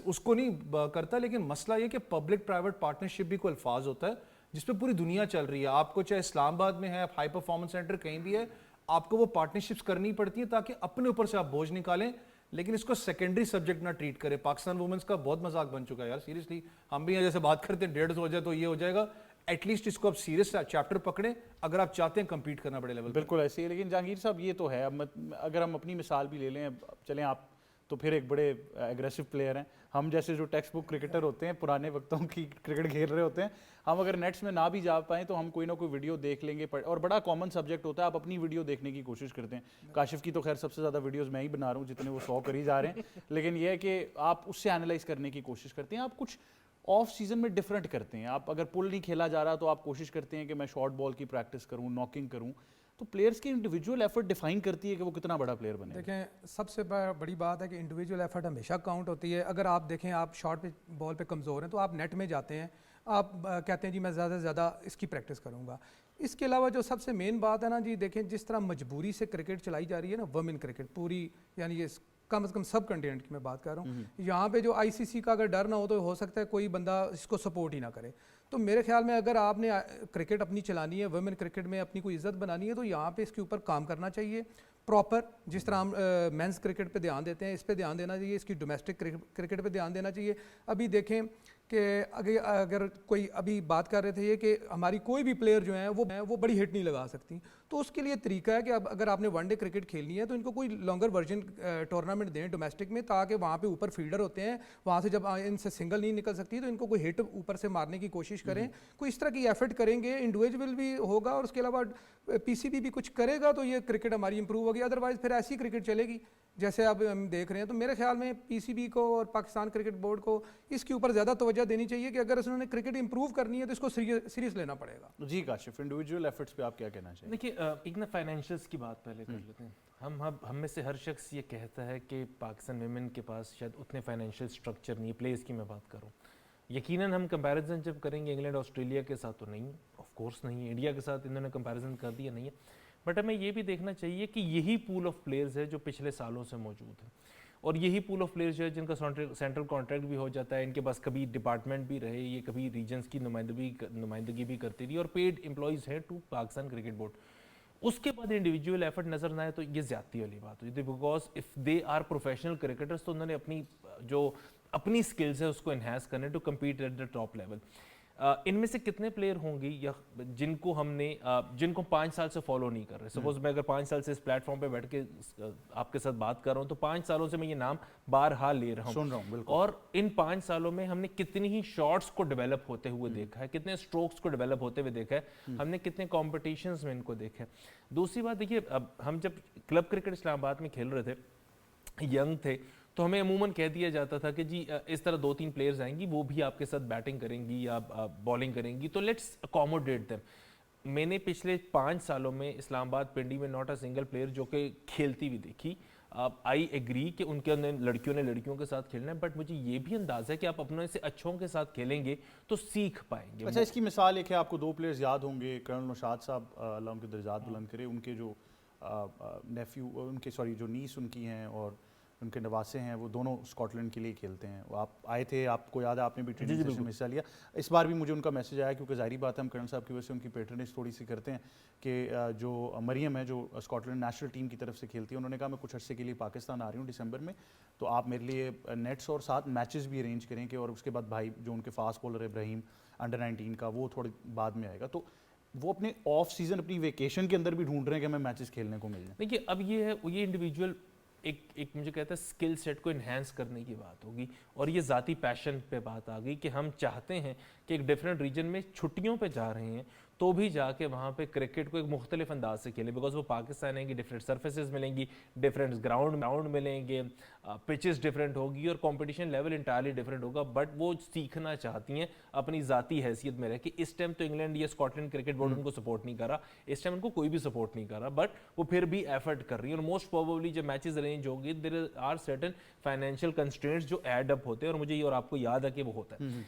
उसको नहीं करता, लेकिन मसला ये कि पब्लिक प्राइवेट पार्टनरशिप भी कोई अल्फाज होता है जिस पे पूरी दुनिया चल रही है। आपको चाहे इस्लामाबाद में है, हाई परफॉर्मेंस सेंटर कहीं भी है, आपको वो पार्टनरशिप्स करनी पड़ती है ताकि अपने ऊपर से आप बोझ निकालें, लेकिन इसको सेकेंडरी सब्जेक्ट ना ट्रीट करें। पाकिस्तान वुमेन्स का बहुत मजाक बन चुका है यार, सीरियसली। हम भी यहाँ जैसे बात करते हैं 150 हो जाए तो ये हो जाएगा, एटलीस्ट इसको आप सीरियस चैप्टर पकड़ें अगर आप चाहते हैं कम्पीट करना बड़े लेवल। बिल्कुल ऐसे ही। लेकिन जहांगीर साहब ये तो है, अब अगर हम अपनी मिसाल भी ले लें, चलें आप तो फिर एक बड़े एग्रेसिव प्लेयर हैं, हम जैसे जो टेक्स्ट बुक क्रिकेटर होते हैं, पुराने वक्तों की क्रिकेट खेल रहे होते हैं, हम अगर नेट्स में ना भी जा पाएँ तो हम कोई ना कोई वीडियो देख लेंगे, और बड़ा कॉमन सब्जेक्ट होता है, आप अपनी वीडियो देखने की कोशिश करते हैं। काशिफ की तो खैर सबसे ज़्यादा वीडियोस मैं ही बना रहा हूँ, जितने वो 100 करी जा रहे हैं, लेकिन ये है कि आप उससे एनालाइज करने की कोशिश करते हैं, आप कुछ ऑफ सीजन में डिफरेंट करते हैं। आप अगर पुल नहीं खेला जा रहा तो आप कोशिश करते हैं कि मैं शॉर्ट बॉल की प्रैक्टिस करूँ, नॉकिंग करूँ। तो प्लेयर्स की इंडिविजुअल एफर्ट डिफाइन करती है कि वो कितना बड़ा प्लेयर बने। देखें, सबसे बड़ी बात है कि इंडिविजुअल एफर्ट हमेशा काउंट होती है। अगर आप देखें आप शॉर्ट पे बॉल पे कमज़ोर हैं तो आप नेट में जाते हैं, आप कहते हैं जी मैं ज़्यादा से ज़्यादा इसकी प्रैक्टिस करूँगा। इसके अलावा जो सबसे मेन बात है ना जी, देखें जिस तरह मजबूरी से क्रिकेट चलाई जा रही है ना, वुमेन क्रिकेट पूरी, यानी ये कम से कम सब कंटिनेंट की मैं बात कर रहा हूँ, यहाँ पे जो आईसीसी का अगर डर ना हो तो हो सकता है कोई बंदा इसको सपोर्ट ही ना करे। तो मेरे ख्याल में अगर आपने क्रिकेट अपनी चलानी है, वुमेन क्रिकेट में अपनी कोई इज्जत बनानी है, तो यहाँ पे इसके ऊपर काम करना चाहिए प्रॉपर। जिस तरह हम मेंस क्रिकेट पे ध्यान देते हैं, इस पे ध्यान देना चाहिए, इसकी डोमेस्टिक क्रिकेट पे ध्यान देना चाहिए। अभी देखें कि अगर कोई अभी बात कर रहे थे ये कि हमारी कोई भी प्लेयर जो है वो बड़ी हिट नहीं लगा सकती, तो उसके लिए तरीका है कि अब अगर आपने वनडे क्रिकेट खेलनी है तो इनको कोई लॉन्गर वर्जन टूर्नामेंट दें डोमेस्टिक में, ताकि वहाँ पे ऊपर फील्डर होते हैं, वहाँ से जब इनसे सिंगल नहीं निकल सकती तो इनको कोई हिट ऊपर से मारने की कोशिश करें। कोई इस तरह की एफर्ट करेंगे, इंडिविजुअल भी होगा और उसके अलावा पीसीबी भी कुछ करेगा तो ये क्रिकेट हमारी इंप्रूव होगी। अदरवाइज फिर ऐसी क्रिकेट चलेगी जैसे अब हम देख रहे हैं, तो मेरे ख्याल में पीसीबी को और पाकिस्तान क्रिकेट बोर्ड को इसके ऊपर ज़्यादा तवज्जो देनी चाहिए कि अगर उन्होंने क्रिकेट इंप्रूव करनी है तो इसको सीरियस लेना पड़ेगा। जी काशिफ, इंडिविजुअल एफर्ट्स पे आप क्या कहना चाहिए? देखिए एक ना फाइनेंशियल्स की बात पहले कर लेते हैं। हम में से हर शख्स ये कहता है कि पाकिस्तान विमेन के पास शायद उतने फाइनेंशियल स्ट्रक्चर नहीं है, प्लेयर्स की मैं बात करूँ। यकीनन हम कंपैरिजन जब करेंगे इंग्लैंड ऑस्ट्रेलिया के साथ तो नहीं, ऑफ कोर्स नहीं है, इंडिया के साथ इन्होंने कंपैरिजन कर दिया नहीं है, बट हमें ये भी देखना चाहिए कि यही पूल ऑफ प्लेयर्स है जो पिछले सालों से मौजूद है, और यही पूल ऑफ प्लेयर्स जो है जिनका सेंट्रल कॉन्ट्रैक्ट भी हो जाता है, इनके पास कभी डिपार्टमेंट भी रहे, ये कभी रीजन्स की नुमाइंदगी भी करती रही और पेड एम्प्लॉयज़ हैं टू पाकिस्तान क्रिकेट बोर्ड। उसके बाद इंडिविजुअल एफर्ट नजर ना आए तो ये ज्यादती वाली बात हुई थी, because if they are professional cricketers तो उन्होंने अपनी स्किल्स है उसको एनहेंस करने to compete at the top level. इनमें से कितने प्लेयर होंगे या जिनको 5 साल से फॉलो नहीं कर रहे। सपोज मैं अगर 5 साल से इस प्लेटफॉर्म पे बैठ के आपके साथ बात कर रहा हूँ तो 5 सालों से मैं ये नाम बारहा ले रहा हूँ, सुन रहा हूँ, बिल्कुल। और इन 5 सालों में हमने कितनी ही शॉट्स को डेवलप होते हुए देखा है, कितने स्ट्रोक्स को डेवलप होते हुए देखा है, हमने कितने कॉम्पिटिशन्स में इनको देखा है। दूसरी बात देखिए, अब हम जब क्लब क्रिकेट इस्लामाबाद में खेल रहे थे, यंग थे, तो हमें अमूमन कह दिया जाता था कि जी इस तरह 2-3 प्लेयर्स आएंगी, वो भी आपके साथ बैटिंग करेंगी या बॉलिंग करेंगी, तो लेट्स अकोमोडेट देम। मैंने पिछले 5 सालों में इस्लामाबाद पिंडी में नॉट अ सिंगल प्लेयर जो कि खेलती हुई देखी। आई एग्री कि उनके अंदर लड़कियों ने लड़कियों के साथ खेलना है, बट मुझे ये भी अंदाज़ा है कि आप अपने से अच्छों के साथ खेलेंगे तो सीख पाएंगे। अच्छा, इसकी मिसाल एक है, आपको 2 प्लेयर्स याद होंगे, कर्नल नौशाद साहब, अल्लाह उनके दर्जात बुलंद करे, उनके जो नेफ्यू उनके सॉरी जो नीस उनकी हैं और उनके नवासे हैं, वो दोनों स्कॉटलैंड के लिए खेलते हैं। वो आप आए थे, आपको याद है, आपने भी ट्रेनिंग सेशन में हिस्सा लिया। इस बार भी मुझे उनका मैसेज आया, क्योंकि जाहिर बात है हम कर्नल साहब की वजह से उनकी पेट्रनेज थोड़ी सी करते हैं कि जो मरियम है जो स्कॉटलैंड नेशनल टीम की तरफ से खेलती है, उन्होंने कहा मैं कुछ अर्से के लिए पाकिस्तान आ रही हूँ दिसंबर में, तो आप मेरे लिए नेट्स और साथ मैचेस भी अरेंज करेंगे। और उसके बाद भाई जो उनके फास्ट बॉलर है इब्राहिम अंडर 19 का, वो थोड़ी बाद में आएगा। तो वो अपने ऑफ सीजन, अपनी वेकेशन के अंदर भी ढूंढ रहे हैं कि हमें मैचेस खेलने को मिल जाए। देखिए अब ये इंडिविजुअल एक मुझे कहता है स्किल सेट को इन्हेंस करने की बात होगी, और ये ज़ाती पैशन पे बात आ गई कि हम चाहते हैं कि एक डिफरेंट रीजन में छुट्टियों पे जा रहे हैं तो भी जाके वहाँ पे क्रिकेट को एक मुख्तलिफ अंदाज से खेले, बिकॉज वो पाकिस्तान आएंगे, डिफरेंट सर्फेसेस मिलेंगी, डिफरेंट ग्राउंड मिलेंगे, पिचेस डिफरेंट होगी और कंपटीशन लेवल इंटायरली डिफरेंट होगा, बट वो सीखना चाहती हैं अपनी ज़ाती हैसियत में रह के। इस टाइम तो इंग्लैंड या स्कॉटलैंड क्रिकेट बोर्ड उनको सपोर्ट नहीं कर रहा, इस टाइम उनको कोई भी सपोर्ट नहीं कर रहा, बट वो फिर भी एफर्ट कर रही है। और मोस्ट प्रोबेबली जब मैचेस अरेंज होंगे there are certain financial constraints जो एड अप होते हैं, और मुझे ये और आपको याद है कि वो होता है।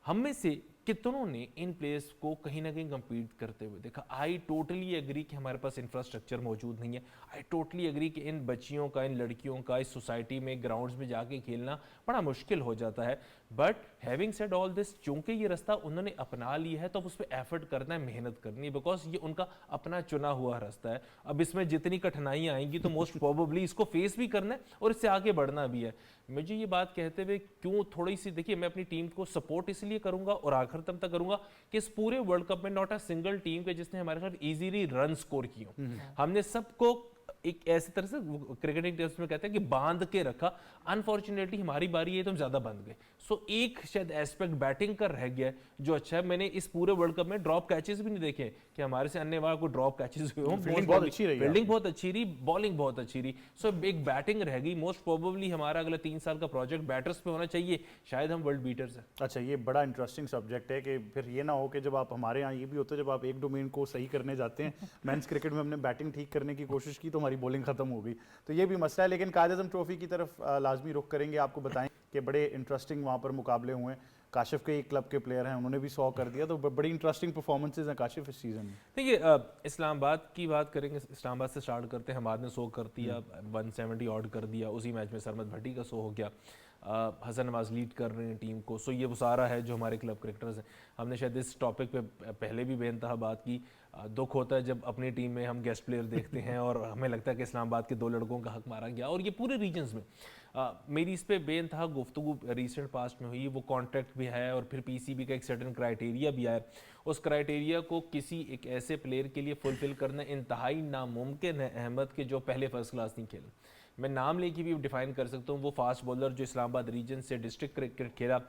हम में से कितनों ने इन प्लेयर्स को कहीं ना कहीं कम्पीट करते हुए देखा। आई टोटली एग्री कि हमारे पास इंफ्रास्ट्रक्चर मौजूद नहीं है। आई टोटली एग्री कि इन बच्चियों का, इन लड़कियों का इस सोसाइटी में ग्राउंड्स में जाके खेलना बड़ा मुश्किल हो जाता है। But having said all this, चूंकि ये रास्ता उन्होंने अपना लिया है तो अब उस पर एफर्ट करना है, मेहनत करनी है, बिकॉज ये उनका अपना चुना हुआ रास्ता है। अब इसमें जितनी कठिनाइयाँ आएंगी तो मोस्ट प्रोबेबली इसको फेस भी करना है और इससे आगे बढ़ना भी है। मुझे ये बात कहते हुए क्यों थोड़ी सी, देखिए मैं अपनी टीम को सपोर्ट इसलिए करूंगा और आखिर तक करूंगा कि इस पूरे वर्ल्ड कप में नॉट अ सिंगल टीम के जिसने हमारे साथ इजीली रन स्कोर किए। हमने सबको एक ऐसी तरह से क्रिकेटिंग टर्म्स में कहते हैं कि बांध के रखा। अनफॉर्चुनेटली हमारी बारी है तो हम ज्यादा बंध गए। सो एक शायद एस्पेक्ट बैटिंग का रह गया जो अच्छा है। मैंने इस पूरे वर्ल्ड कप में ड्रॉप कैचेस भी नहीं देखे कि हमारे से अन्य वाला को ड्रॉप कैचेस हुए हों। फील्डिंग बहुत अच्छी रही, फील्डिंग बहुत अच्छी रही, बॉलिंग बहुत अच्छी रही। सो एक बैटिंग रह गई। मोस्ट प्रोबेबली हमारा अगला 3 साल का प्रोजेक्ट बैटर्स पे होना चाहिए, शायद हम वर्ल्ड बीटर्स हैं। अच्छा, ये बड़ा इंटरेस्टिंग सब्जेक्ट है कि फिर ये ना हो कि जब आप, हमारे यहाँ ये भी होता है जब आप एक डोमेन को सही करने जाते हैं, मेंस क्रिकेट में हमने बैटिंग ठीक करने की कोशिश की तो हमारी बॉलिंग खत्म हो गई, तो ये भी मसला है। लेकिन कायद-ए-आज़म ट्रॉफी की तरफ लाजमी रुख करेंगे। आपको बताएं कि बड़े इंटरेस्टिंग वहाँ पर मुकाबले हुए। काशिफ के एक क्लब के प्लेयर हैं, उन्होंने भी 100 कर दिया, तो बड़ी इंटरेस्टिंग परफॉर्मेंसेज हैं काशिफ इस सीजन में। देखिए इस्लामाबाद की बात करेंगे, इस्लामाबाद से स्टार्ट करते हैं। हमाद ने 100 कर दिया, 170 ऑड कर दिया, उसी मैच में सरमद भट्टी का 100 हो गया। हसन नवाज लीड कर रहे हैं टीम को। सो ये वो सारा है जो हमारे क्लब क्रिकेटर्स हैं। हमने शायद इस टॉपिक पे पहले भी बेनतहा बात की। दुख होता है जब अपनी टीम में हम गेस्ट प्लेयर देखते हैं और हमें लगता है कि इस्लामाबाद के 2 लड़कों का हक मारा गया, और ये पूरे रीजन्स में। मेरी इस पर बेनतहा गुफ्तगू रिसेंट पास्ट में हुई। वो कॉन्ट्रैक्ट भी है और फिर पीसीबी का एक सर्टेन क्राइटेरिया भी है। उस क्राइटेरिया को किसी एक ऐसे प्लेयर के लिए फुलफिल करना इंतहाई नामुमकिन है अहमद के जो पहले फर्स्ट क्लास नहीं खेले। मैं नाम लेके भी डिफाइन कर सकता हूँ। वो फास्ट बॉलर जो इस्लामाबाद रीजन से डिस्ट्रिक्ट क्रिकेट खेला,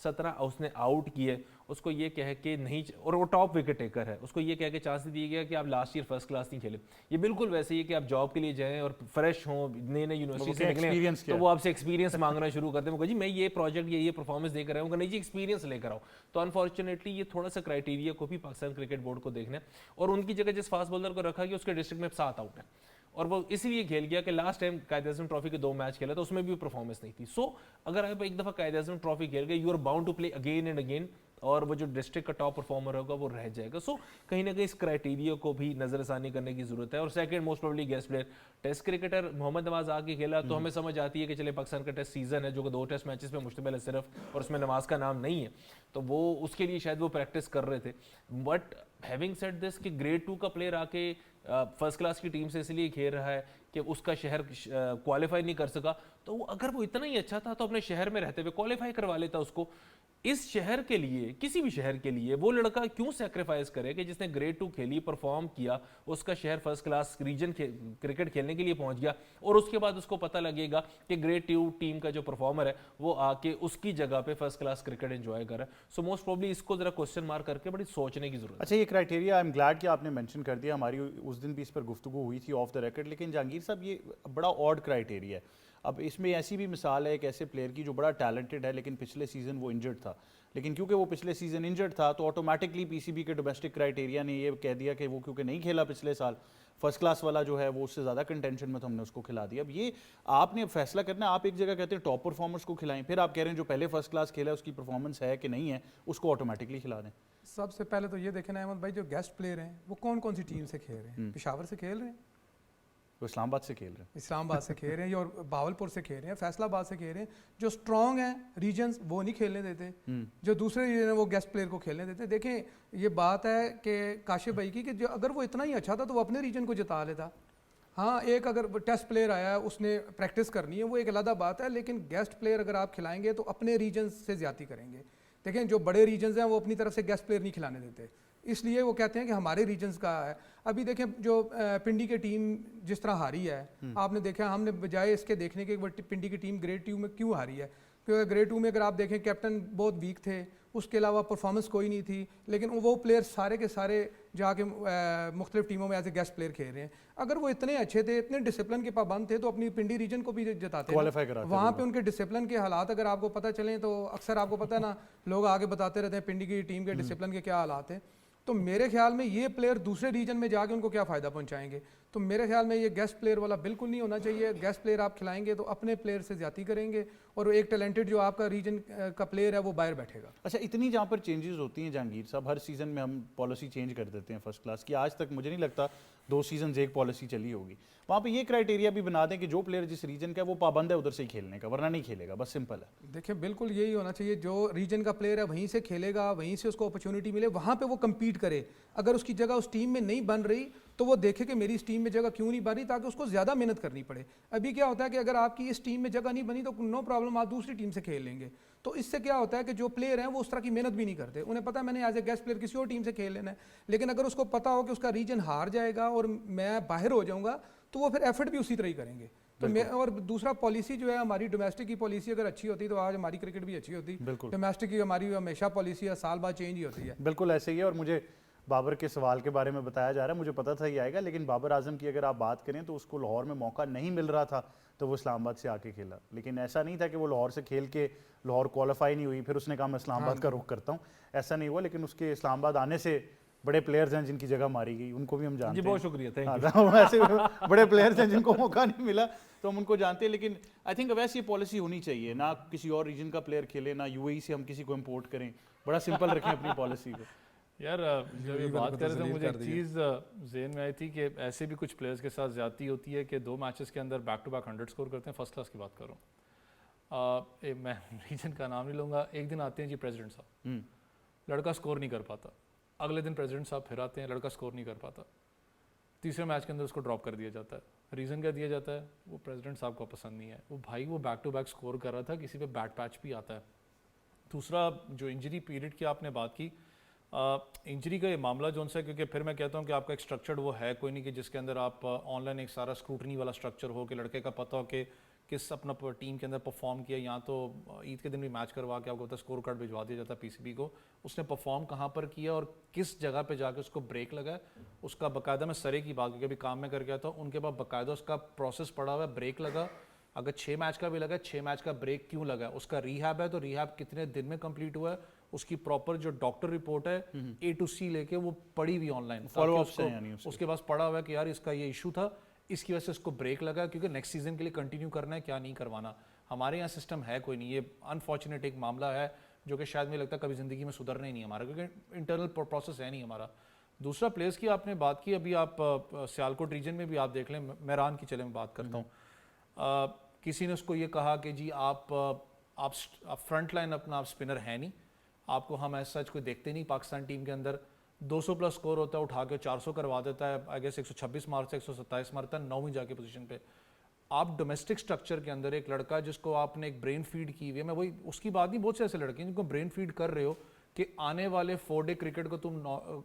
17 उसने आउट किए, उसको ये कह के नहीं, और वो टॉप विकेट टेकर है, उसको ये कह के चांस दिया गया कि आप लास्ट ईयर फर्स्ट क्लास नहीं खेले। ये बिल्कुल वैसे ही है कि आप जॉब के लिए जाएं और फ्रेश हों, नए नए यूनिवर्सिटी से निकले, तो वो आपसे एक्सपीरियंस मांगना शुरू करते हैं। वो जी मैं ये प्रोजेक्ट ये परफॉर्मेंस देकर आया हूँ, नहीं जी एक्सपीरियंस लेकर आओ। तो अनफॉर्चुनेटली ये थोड़ा सा क्राइटेरिया को भी पाकिस्तान क्रिकेट बोर्ड को देखना है, और उनकी जगह जिस फास्ट बॉलर को रखा गया उसके डिस्ट्रिक्ट में 7 आउट है, और वो इसलिए खेल गया कि लास्ट टाइम कायद-ए-आज़म ट्रॉफी के 2 मैच खेला तो उसमें भी परफॉर्मेंस नहीं थी। सो अगर आप एक दफ़ा कायद-ए-आज़म ट्रॉफी खेल गए, you are bound to play again and again, और वो जो डिस्ट्रिक्ट का टॉप परफॉर्मर होगा वो रह जाएगा। सो कहीं ना कहीं इस क्राइटेरिया को भी नज़रसानी करने की जरूरत है। और second most probably guest player, test cricketer Mohammad Nawaz आके खेला तो हमें समझ आती है कि चले पाकिस्तान का टेस्ट सीजन है जो कि 2 टेस्ट मैचेस पे मुश्तमिल है सिर्फ, और उसमें नवाज का नाम नहीं है, तो वो उसके लिए शायद वो प्रैक्टिस कर रहे थे। बट हैविंग सेड दिस कि ग्रेड 2 का प्लेयर आके फर्स्ट क्लास की टीम से इसलिए खेल रहा है कि उसका शहर क्वालिफाई नहीं कर सका, तो अगर वो इतना ही अच्छा था तो अपने शहर में रहते हुए क्वालिफाई करवा लेता उसको। इस शहर के लिए, किसी भी शहर के लिए वो लड़का क्यों सेक्रीफाइस करे कि जिसने ग्रेड 2 खेली, परफॉर्म किया, उसका शहर फर्स्ट क्लास रीजन क्रिकेट खेलने के लिए पहुंच गया, और उसके बाद उसको पता लगेगा कि ग्रेड 2 टीम का जो परफॉर्मर है वो आके उसकी जगह पे फर्स्ट क्लास क्रिकेट एंजॉय कर रहा है। सो मोस्ट प्रोबेबली इसको जरा क्वेश्चन मार्क करके बड़ी सोचने की जरूरत है। अच्छा, ये क्राइटेरिया आई एम ग्लैड कि आपने मेंशन कर दिया, हमारी उस दिन भी इस पर गुफ्तगू हुई थी ऑफ द रिकॉर्ड, लेकिन जहांगीर साहब ये बड़ा ऑड क्राइटेरिया है। अब इसमें ऐसी भी मिसाल है एक ऐसे प्लेयर की जो बड़ा टैलेंटेड है लेकिन पिछले सीज़न वो इंजर्ड था, लेकिन क्योंकि वो पिछले सीज़न इंजर्ड था तो ऑटोमेटिकली पीसीबी के डोमेस्टिक क्राइटेरिया ने ये कह दिया कि वो क्योंकि नहीं खेला पिछले साल, फर्स्ट क्लास वाला जो है वो उससे ज़्यादा कंटेंशन में, तो हमने उसको खिला दिया। अब ये आपने फैसला करना है, आप एक जगह कहते हैं टॉप परफॉर्मर्स को खिलाएं, फिर आप कह रहे हैं जो पहले फर्स्ट क्लास खेला है उसकी परफॉर्मेंस है कि नहीं है उसको ऑटोमेटिकली खिला दें। सबसे पहले तो ये देखें अहमद भाई, जो गेस्ट प्लेयर हैं वो कौन कौन सी टीम से खेल रहे हैं? पेशावर से खेल रहे हैं, वो इस्लामाबाद से खेल रहे हैं, इस्लामाबाद से खेल रहे हैं, और बावलपुर से खेल रहे हैं, फैसलाबाद से खेल रहे हैं। जो स्ट्रॉन्ग हैं रीजन्स वो नहीं खेलने देते, जो दूसरे रीजन है वो गेस्ट प्लेयर को खेलने देते। देखें ये बात है कि काशिफ भाई की कि जो अगर वो इतना ही अच्छा था तो वो अपने रीजन को जिता लेता। हाँ, एक अगर टेस्ट प्लेयर आया है उसने प्रैक्टिस करनी है वो एक अलग बात है, लेकिन गेस्ट प्लेयर अगर आप खिलाएंगे तो अपने रीजन से ज़्यादा करेंगे। देखें जो बड़े रीजन्स हैं वो अपनी तरफ से गेस्ट प्लेयर नहीं खिलाने देते, इसलिए वो कहते हैं कि हमारे रीजन्स का है। अभी देखें जो पिंडी की टीम जिस तरह हारी है, आपने देखा, हमने बजाय इसके देखने के पिंडी की टीम ग्रेड 2 में क्यों हारी है, क्योंकि ग्रेड 2 में अगर आप देखें कैप्टन बहुत वीक थे, उसके अलावा परफॉर्मेंस कोई नहीं थी, लेकिन वो प्लेयर सारे के सारे जाके मुख्तलिफ टीमों में एज ए गेस्ट प्लेयर खेल रहे हैं। अगर वो इतने अच्छे थे, इतने डिसिप्लिन के पाबंद थे तो अपनी पिंडी रीजन को भी जिताते, क्वालिफाई कराते। वहाँ पे उनके डिसिप्लिन के हालात अगर आपको पता चलें तो अक्सर आपको पता है ना, लोग आगे बताते रहते हैं पिंडी की टीम के डिसिप्लिन के क्या हालात हैं। तो मेरे ख्याल में ये प्लेयर दूसरे रीजन में जाके उनको क्या फ़ायदा पहुंचाएंगे। तो मेरे ख्याल में ये गेस्ट प्लेयर वाला बिल्कुल नहीं होना चाहिए। गेस्ट प्लेयर आप खिलाएंगे तो अपने प्लेयर से ज़्यादा करेंगे, और एक टैलेंटेड जो आपका रीजन का प्लेयर है वो बाहर बैठेगा। अच्छा, इतनी जहाँ पर चेंजेस होती हैं जहांगीर साहब, हर सीज़न में हम पॉलिसी चेंज कर देते हैं फर्स्ट क्लास की, आज तक मुझे नहीं लगता 2 सीजन एक पॉलिसी चली होगी। वहाँ पे ये क्राइटेरिया भी बना दें कि जो प्लेयर जिस रीजन का है वो पाबंद है उधर से ही खेलने का, वरना नहीं खेलेगा, बस सिंपल है। देखिए बिल्कुल यही होना चाहिए, जो रीजन का प्लेयर है वहीं से खेलेगा, वहीं से उसको अपॉर्चुनिटी मिले, वहाँ पे वो कम्पीट करे। अगर उसकी जगह उस टीम में नहीं बन रही तो वो देखे कि मेरी इस टीम में जगह क्यों नहीं बन रही, ताकि उसको ज़्यादा मेहनत करनी पड़े। अभी क्या होता है कि अगर आपकी इस टीम में जगह नहीं बनी तो नो प्रॉब्लम, आप दूसरी टीम से खेल लेंगे। तो इससे क्या होता है कि जो प्लेयर हैं वो उस तरह की मेहनत भी नहीं करते, उन्हें पता है मैंने एज ए गेस्ट प्लेयर किसी और टीम से खेल लेना है। लेकिन अगर उसको पता हो कि उसका रीजन हार जाएगा और मैं बाहर हो जाऊँगा तो वो फिर एफर्ट भी उसी तरह ही करेंगे। तो मैं, और दूसरा पॉलिसी जो है हमारी डोमेस्टिक की पॉलिसी अगर अच्छी होती तो आज हमारी क्रिकेट भी अच्छी होती। डोमेस्टिक की हमारी हमेशा पॉलिसी है, साल बाद चेंज ही होती है। बिल्कुल ऐसे ही है। और मुझे बाबर के सवाल के बारे में बताया जा रहा है, मुझे पता था ये आएगा, लेकिन बाबर आजम की अगर आप बात करें तो उसको लाहौर में मौका नहीं मिल रहा था तो वो इस्लामाबाद से आके खेला, लेकिन ऐसा नहीं था कि वो लाहौर से खेल के लाहौर क्वालिफाई नहीं हुई फिर उसने कहा मैं इस्लामाबाद का रुख करता हूँ, ऐसा नहीं हुआ। लेकिन उसके इस्लामाबाद आने से बड़े प्लेयर्स हैं जिनकी जगह मारी गई, उनको भी हम जानते हैं। जी बहुत शुक्रिया, थैंक यू। ऐसे बड़े प्लेयर्स हैं जिनको मौका नहीं मिला तो हम उनको जानते हैं, लेकिन आई थिंक वैसे ये पॉलिसी होनी चाहिए, ना किसी और रीजन का प्लेयर खेले, ना यूएई से हम किसी को इम्पोर्ट करें, बड़ा सिंपल रखें अपनी पॉलिसी को। यार जब ये बात कर रहे थे मुझे एक चीज़ ज़हन में आई थी कि ऐसे भी कुछ प्लेयर्स के साथ ज़्यादती होती है कि 2 मैचेस के अंदर बैक टू बैक 100 स्कोर करते हैं। फर्स्ट क्लास की बात कर रहा हूँ, मैं रीजन का नाम नहीं लूँगा। एक दिन आते हैं जी प्रेसिडेंट साहब, लड़का स्कोर नहीं कर पाता, अगले दिन प्रेसिडेंट साहब फिर आते हैं, लड़का स्कोर नहीं कर पाता, तीसरे मैच के अंदर उसको ड्रॉप कर दिया जाता है। रीज़न क्या दिया जाता है, वो प्रेसिडेंट साहब को पसंद नहीं है। वो भाई वो बैक टू बैक स्कोर कर रहा था, किसी पे बैट पैच भी आता है। दूसरा जो इंजरी पीरियड की आपने बात की, इंजरी का ये मामला जो उनसे, क्योंकि फिर मैं कहता हूँ कि आपका एक स्ट्रक्चर्ड वो है कोई नहीं कि जिसके अंदर आप ऑनलाइन एक सारा स्क्रूटनी वाला स्ट्रक्चर हो कि लड़के का पता हो कि किस अपना टीम के अंदर परफॉर्म किया, या तो ईद के दिन भी मैच करवा के आपको पता स्कोर कार्ड भिजवा दिया जाता पीसीबी को, उसने परफॉर्म कहाँ पर किया और किस जगह पे जाके उसको ब्रेक लगा है, उसका बाकायदा मैं सरे की बात क्योंकि अभी काम में कर गया था, उनके पास बाकायदा उसका प्रोसेस पड़ा हुआ है, ब्रेक लगा, अगर 6 मैच का भी लगा 6 मैच का ब्रेक क्यों लगा, उसका रिहैब है तो रिहैब कितने दिन में कंप्लीट हुआ है, उसकी प्रॉपर जो डॉक्टर रिपोर्ट है A to C लेके वो पड़ी हुई ऑनलाइन, उसके पास पड़ा हुआ है कि यार इसका ये इशू था, इसकी वजह से उसको ब्रेक लगा क्योंकि नेक्स्ट सीजन के लिए कंटिन्यू करना है, क्या नहीं करवाना। हमारे यहाँ सिस्टम है कोई नहीं, ये अनफॉर्चुनेट एक मामला है जो कि शायद मुझे लगता है कभी जिंदगी में सुधरना ही नहीं हमारा, क्योंकि इंटरनल प्रोसेस है नहीं हमारा। दूसरा प्लेयर्स की आपने बात की, अभी आप सियालकोट रीजन में भी आप देख लें, मेहरान की चले मैं बात करता हूँ, किसी ने उसको ये कहा कि जी आप फ्रंट लाइन अपना आप स्पिनर है नहीं, आपको हम ऐसा सच कोई देखते नहीं पाकिस्तान टीम के अंदर, 200 प्लस स्कोर होता है उठा के 400 करवा देता है, आई गेस 126 मारता है 127 मारता है 9वीं जाके पोजीशन पे। आप डोमेस्टिक स्ट्रक्चर के अंदर एक लड़का जिसको आपने एक ब्रेन फीड की हुई है, मैं वही उसकी बात नहीं, बहुत से ऐसे लड़के हैं जिनको ब्रेन फीड कर रहे हो कि आने वाले 4 डे क्रिकेट को तुम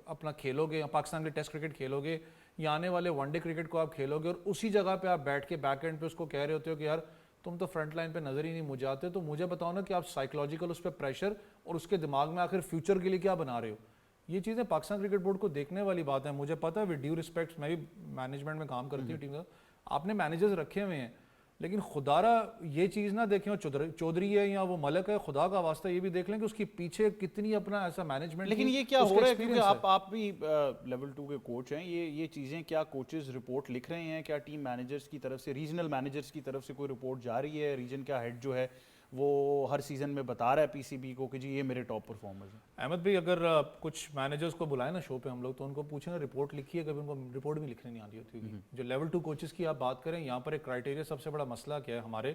अपना खेलोगे या पाकिस्तान के टेस्ट क्रिकेट खेलोगे या आने वाले 1 डे क्रिकेट को आप खेलोगे, और उसी जगह पे आप बैठ के बैक एंड पे उसको कह रहे होते हो कि यार तुम तो फ्रंट लाइन पे नजर ही नहीं मुझे आते, तो मुझे बताओ ना कि आप साइकोलॉजिकल उस पर प्रेशर और उसके दिमाग में आखिर फ्यूचर के लिए क्या बना रहे हो। ये चीज़ें पाकिस्तान क्रिकेट बोर्ड को देखने वाली बात है। मुझे पता है विद ड्यू रिस्पेक्ट, मैं भी मैनेजमेंट में काम करती हूँ टीम का, आपने मैनेजर्स रखे हुए हैं, लेकिन खुदारा ये चीज़ ना देखें वो चौधरी है या वो मलक है, खुदा का वास्ता ये भी देख लें कि उसके पीछे कितनी अपना ऐसा मैनेजमेंट। लेकिन ये क्या हो रहा है, क्योंकि आप भी लेवल 2 के कोच हैं, ये चीज़ें क्या कोचेस रिपोर्ट लिख रहे हैं, क्या टीम मैनेजर्स की तरफ से, रीजनल मैनेजर्स की तरफ से कोई रिपोर्ट जा रही है, रीजन का हेड जो है वो हर सीजन में बता रहा है पीसीबी को कि जी ये मेरे टॉप परफॉर्मर्स हैं? अहमद भाई, अगर कुछ मैनेजर्स को बुलाए ना शो पे हम लोग, तो उनको पूछे ना रिपोर्ट लिखी है, कभी उनको रिपोर्ट भी लिखने नहीं आती होती होगी। जो लेवल 2 कोचेस की आप बात करें, यहाँ पर एक क्राइटेरिया सबसे बड़ा मसला क्या है हमारे,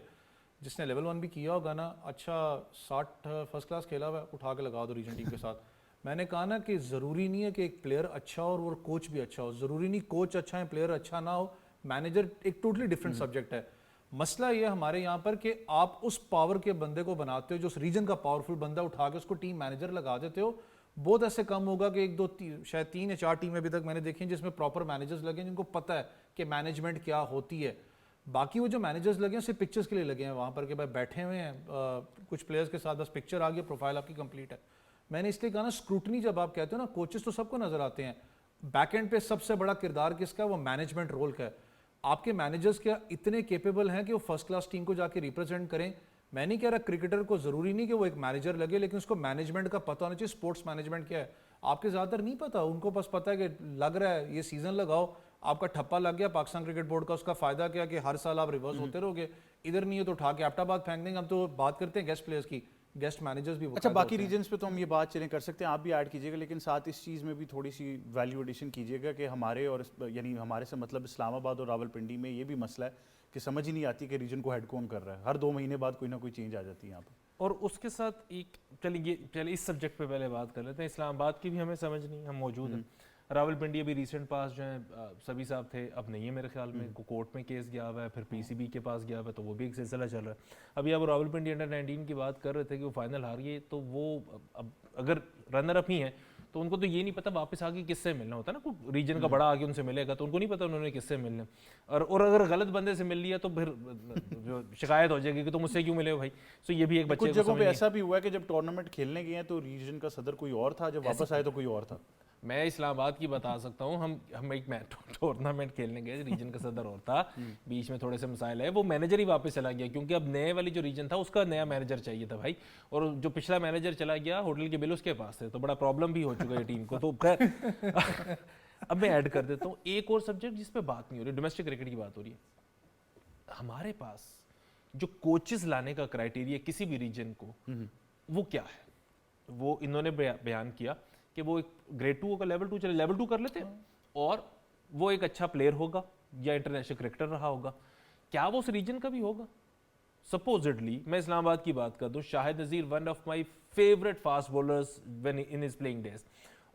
जिसने लेवल 1 भी किया होगा ना, अच्छा 60 फर्स्ट क्लास खेला हुआ है, उठा के लगा दो रीजन टीम के साथ। मैंने कहा ना कि ज़रूरी नहीं है कि एक प्लेयर अच्छा हो और वो कोच भी अच्छा हो, ज़रूरी नहीं कोच अच्छा है प्लेयर अच्छा ना हो, मैनेजर एक टोटली डिफरेंट सब्जेक्ट है। मसला ये हमारे यहाँ पर कि आप उस पावर के बंदे को बनाते हो, जो उस रीजन का पावरफुल बंदा उठा के उसको टीम मैनेजर लगा देते हो। बहुत ऐसे कम होगा कि 1 2 शायद 3 या 4 टीमें अभी तक मैंने देखी जिसमें प्रॉपर मैनेजर्स लगे जिनको पता है कि मैनेजमेंट क्या होती है। बाकी वो जो मैनेजर्स लगे हैं सिर्फ पिक्चर्स के लिए लगे हैं वहाँ पर कि भाई बैठे हुए हैं कुछ प्लेयर्स के साथ, बस पिक्चर आ गई, प्रोफाइल आपकी कंप्लीट है। मैंने इसलिए कहा ना, स्क्रूटनी जब आप कहते हो ना, कोचेस तो सबको नजर आते हैं, बैक एंड पे सबसे बड़ा किरदार किसका है, वो मैनेजमेंट रोल का है। आपके मैनेजर्स क्या इतने केपेबल हैं कि वो फर्स्ट क्लास टीम को जाके रिप्रेजेंट करें? मैं नहीं कह रहा क्रिकेटर को जरूरी नहीं कि वो एक मैनेजर लगे, लेकिन उसको मैनेजमेंट का पता होना चाहिए, स्पोर्ट्स मैनेजमेंट क्या है। आपके ज़्यादातर नहीं पता, उनको बस पता है कि लग रहा है ये सीजन लगाओ, आपका ठप्पा लग गया पाकिस्तान क्रिकेट बोर्ड का, उसका फायदा क्या कि हर साल आप रिवर्स होते रहोगे, इधर नहीं है तो उठा के एबटाबाद फेंक देंगे। हम तो बात करते हैं गेस्ट प्लेयर्स की, गेस्ट मैनेजर्स भी। अच्छा, बाकी रीजन्स पे तो हम ये बात चलें कर सकते हैं, आप भी ऐड कीजिएगा, लेकिन साथ इस चीज़ में भी थोड़ी सी वैल्यू एडिशन कीजिएगा कि हमारे और यानी हमारे से मतलब इस्लामाबाद और रावलपिंडी में ये भी मसला है कि समझ ही नहीं आती कि रीजन को हेड कौन कर रहा है, हर 2 महीने बाद कोई ना कोई चेंज आ जाती है यहाँ पर। और उसके साथ एक चलिए इस सब्जेक्ट पे पहले बात कर लेते हैं। इस्लामाबाद की भी हमें समझ नहीं, हम मौजूद हैं। रावलपिंडी अभी रीसेंट पास जो है सभी साहब थे, अब नहीं है मेरे ख्याल में, कोर्ट में केस गया हुआ है, फिर पीसीबी के पास गया हुआ है, तो वो भी एक सिलसिला चल रहा है। अभी आप रावलपिंडी अंडर 19 की बात कर रहे थे कि वो फाइनल हार गई, तो वो अब अगर रनर अप ही हैं तो उनको तो ये नहीं पता वापस आके किससे मिलना होता है ना, कोई रीजन का बड़ा आगे उनसे मिलेगा तो उनको नहीं पता उन्होंने किससे मिलना, और अगर गलत बंदे से मिल लिया तो फिर जो शिकायत हो जाएगी कि तुम मुझसे क्यों मिले हो भाई। सो ये भी एक बच्चे कुछ जगहों पे ऐसा भी हुआ है कि जब टूर्नामेंट खेलने गए हैं तो रीजन का सदर कोई और था, जब वापस आए तो कोई और था। मैं इस्लामाबाद की बता सकता हूँ, हम एक टूर्नामेंट खेलने गए, रीजन का सदर और था, बीच में थोड़े से मसाइल है, वो मैनेजर ही वापस चला गया क्योंकि अब नए वाली जो रीजन था उसका नया मैनेजर चाहिए था भाई, और जो पिछला मैनेजर चला गया होटल के बिल उसके पास थे, तो बड़ा प्रॉब्लम भी हो चुका है टीम को। तो खैर अब मैं ऐड कर देता हूँ एक और सब्जेक्ट जिस पे बात नहीं हो रही, डोमेस्टिक क्रिकेट की बात हो रही है। हमारे पास जो कोचेस लाने का क्राइटेरिया किसी भी रीजन को, वो क्या है, वो इन्होंने बयान किया कि वो एक ग्रेड 2 का लेवल 2 चले, लेवल 2 कर लेते हैं, और वो एक अच्छा प्लेयर होगा या इंटरनेशनल क्रिकेटर रहा होगा। क्या वो उस रीजन का भी होगा? सपोजिटली मैं इस्लामाबाद की बात कर दूं, Shahid Nazir one of my favourite fast bowlers when in his playing days,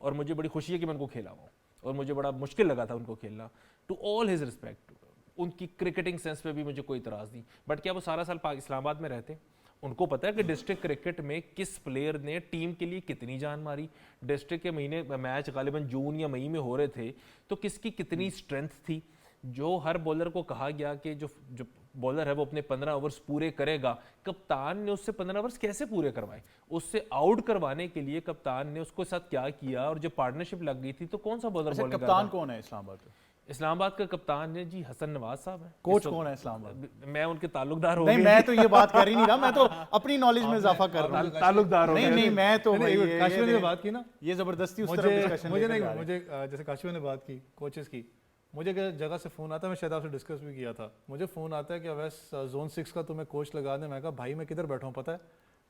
और मुझे बड़ी खुशी है कि मैं उनको खेला हूँ, और मुझे बड़ा मुश्किल लगा था उनको खेलना। टू ऑल हिज रिस्पेक्ट, उनकी क्रिकेटिंग सेंस पे भी मुझे कोई इतराज़ नहीं, बट क्या वो सारा साल इस्लामाबाद में रहते? उनको पता है कि डिस्ट्रिक्ट क्रिकेट में किस प्लेयर ने टीम के लिए कितनी जान मारी, डिस्ट्रिक्ट के महीने मैच गालिबन जून या मई में हो रहे थे, तो किसकी कितनी स्ट्रेंथ थी, जो हर बॉलर को कहा गया कि जो बॉलर है वो अपने 15 ओवर्स पूरे करेगा, कप्तान ने उससे 15 ओवर्स कैसे पूरे करवाए, उससे आउट करवाने के लिए कप्तान ने उसको साथ क्या किया, और जब पार्टनरशिप लग गई थी तो कौन सा बॉलर अच्छा, बॉलिंग कप्तान कौन है इस्लामाबाद का? इस्लामाबाद का कप्तान है जी हसन नवाज साहब है। कोच कौन है इस्लामाबाद? मैं उनके ताल्लुकदार हो नहीं, गए। मैं तो ये बात कर ही नहीं रहा, मैं तो अपनी नॉलेज में इजाफा कर रहा हूँ। ताल्लुकदार हो नहीं गए। नहीं, मैं तो भाई काशिफ ने बात की ना, ये जबरदस्ती उस तरफ मुझे डिस्कशन मुझे नहीं मुझे जैसे काशिफ ने बात की कोचेस की, मुझे एक जगह से फ़ोन आता है, मैं शायद आपसे डिस्कस भी किया था, मुझे फ़ोन आता है कि अवैस जोन 6 का तुम्हें कोच लगा दे। मैं कहा भाई मैं किधर बैठा हूँ पता है?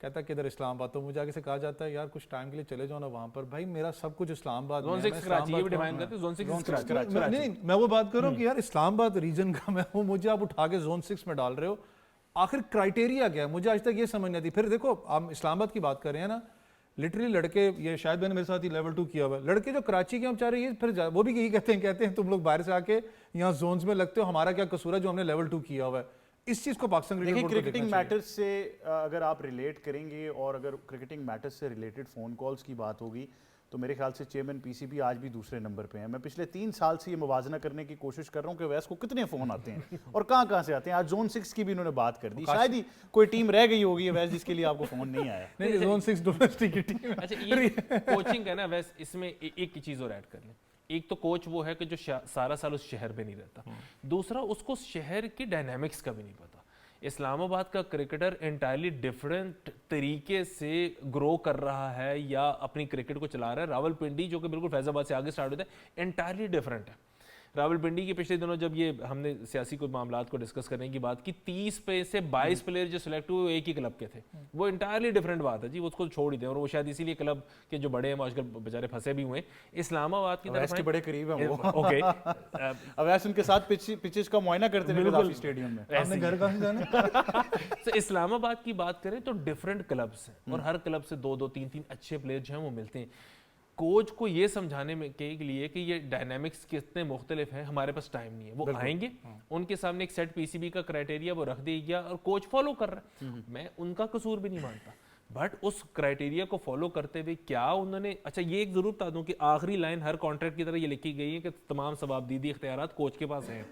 कहता है किधर? इस्लामाबाद। तो मुझे आगे से कहा जाता है यार कुछ टाइम के लिए चले जाओ ना वहाँ पर। भाई मेरा सब कुछ इस्लामाबाद में जोन है, 6 मैं कराची, ये भी इस्लामाबाद डिफाइन करते हैं जोन 6 कराची। नहीं, मैं वो बात कर रहा हूँ कि यार इस्लामाबाद रीजन का मैं हूँ, मुझे आप उठा के जोन 6 में डाल रहे हो, आखिर क्राइटेरिया क्या है? मुझे आज तक ये समझ नहीं आती। फिर देखो आप इस्लामाबाद की बात कर रहे हैं ना, लिटरली लड़के, ये शायद मैंने मेरे साथ ही लेवल 2 किया हुआ है, लड़के जो कराची के हम चाह रहे हैं फिर वो भी यही कहते हैं तुम लोग बाहर से आके यहाँ जोन्स में लगते हो, हमारा क्या कसूर है जो हमने लेवल 2 किया हुआ है। इस चीज को पाकिस्तान क्रिकेट देखिए, बोर्ड को क्रिकेटिंग देखना चाहिए। मैटर्स से अगर आप रिलेट करेंगे और अगर क्रिकेटिंग मैटर्स से रिलेटेड फ़ोन कॉल्स की बात होगी तो मेरे ख्याल से चेयरमैन पीसीबी आज भी दूसरे नंबर पे हैं। मैं पिछले 3 साल से ये मुवाजना करने की कोशिश कर रहा हूँ कि वैस को कितने फ़ोन आते हैं और कहाँ से आते हैं। आज जोन 6 की भी इन्होंने बात कर दी, शायद ही कोई टीम रह गई होगी वैस जिसके लिए आपको फ़ोन नहीं आया। नहीं, जोन 6 डोमेस्टिक की टीम है। अच्छा, ये कोचिंग है ना वैसे, इसमें एक चीज और ऐड कर लें। एक तो कोच वो है कि जो सारा साल उस शहर में नहीं रहता, दूसरा उसको शहर की डायनामिक्स का भी नहीं पता। इस्लामाबाद का क्रिकेटर एंटायरली डिफरेंट तरीके से ग्रो कर रहा है या अपनी क्रिकेट को चला रहा है। रावलपिंडी जो कि बिल्कुल फैजाबाद से आगे स्टार्ट होता है, एंटायरली डिफरेंट है। रावलपिंडी के पिछले दिनों जब ये हमने सियासी कोई मामलात को डिस्कस करने की बात की, 30 पे से 22 प्लेयर जो सिलेक्ट हुए वो एक ही क्लब के थे। वो इंटायरली डिफरेंट बात है जी, वो उसको छोड़ ही दें। और वो शायद इसीलिए क्लब के जो बड़े हैं आजकल बेचारे फंसे भी हुए। इस्लामाबाद की अवैस के बड़े करीब हैं वो। ओके, अवैस उनके साथ पिचेस का मुआयना करते हैं गद्दाफी स्टेडियम में। आपने घर कहाँ से जाना? तो इस्लामाबाद की बात करें तो डिफरेंट क्लब्स हैं और हर क्लब से 2-2 3-3 अच्छे प्लेयर जो हैं वो मिलते हैं। कोच को ये समझाने में के लिए कि ये डायनामिक्स कितने मुख्तलिफ हैं, हमारे पास टाइम नहीं है। वो आएंगे, उनके सामने एक सेट पीसीबी का क्राइटेरिया वो रख देगा और कोच फॉलो कर रहा है। मैं उनका कसूर भी नहीं मानता, बट उस क्राइटेरिया को फॉलो करते हुए क्या उन्होंने, अच्छा ये एक जरूर बता दूं कि आखिरी लाइन हर कॉन्ट्रैक्ट की तरह ये लिखी गई है कि तमाम सवाबदीदी इख्तियारात कोच के पास हैं,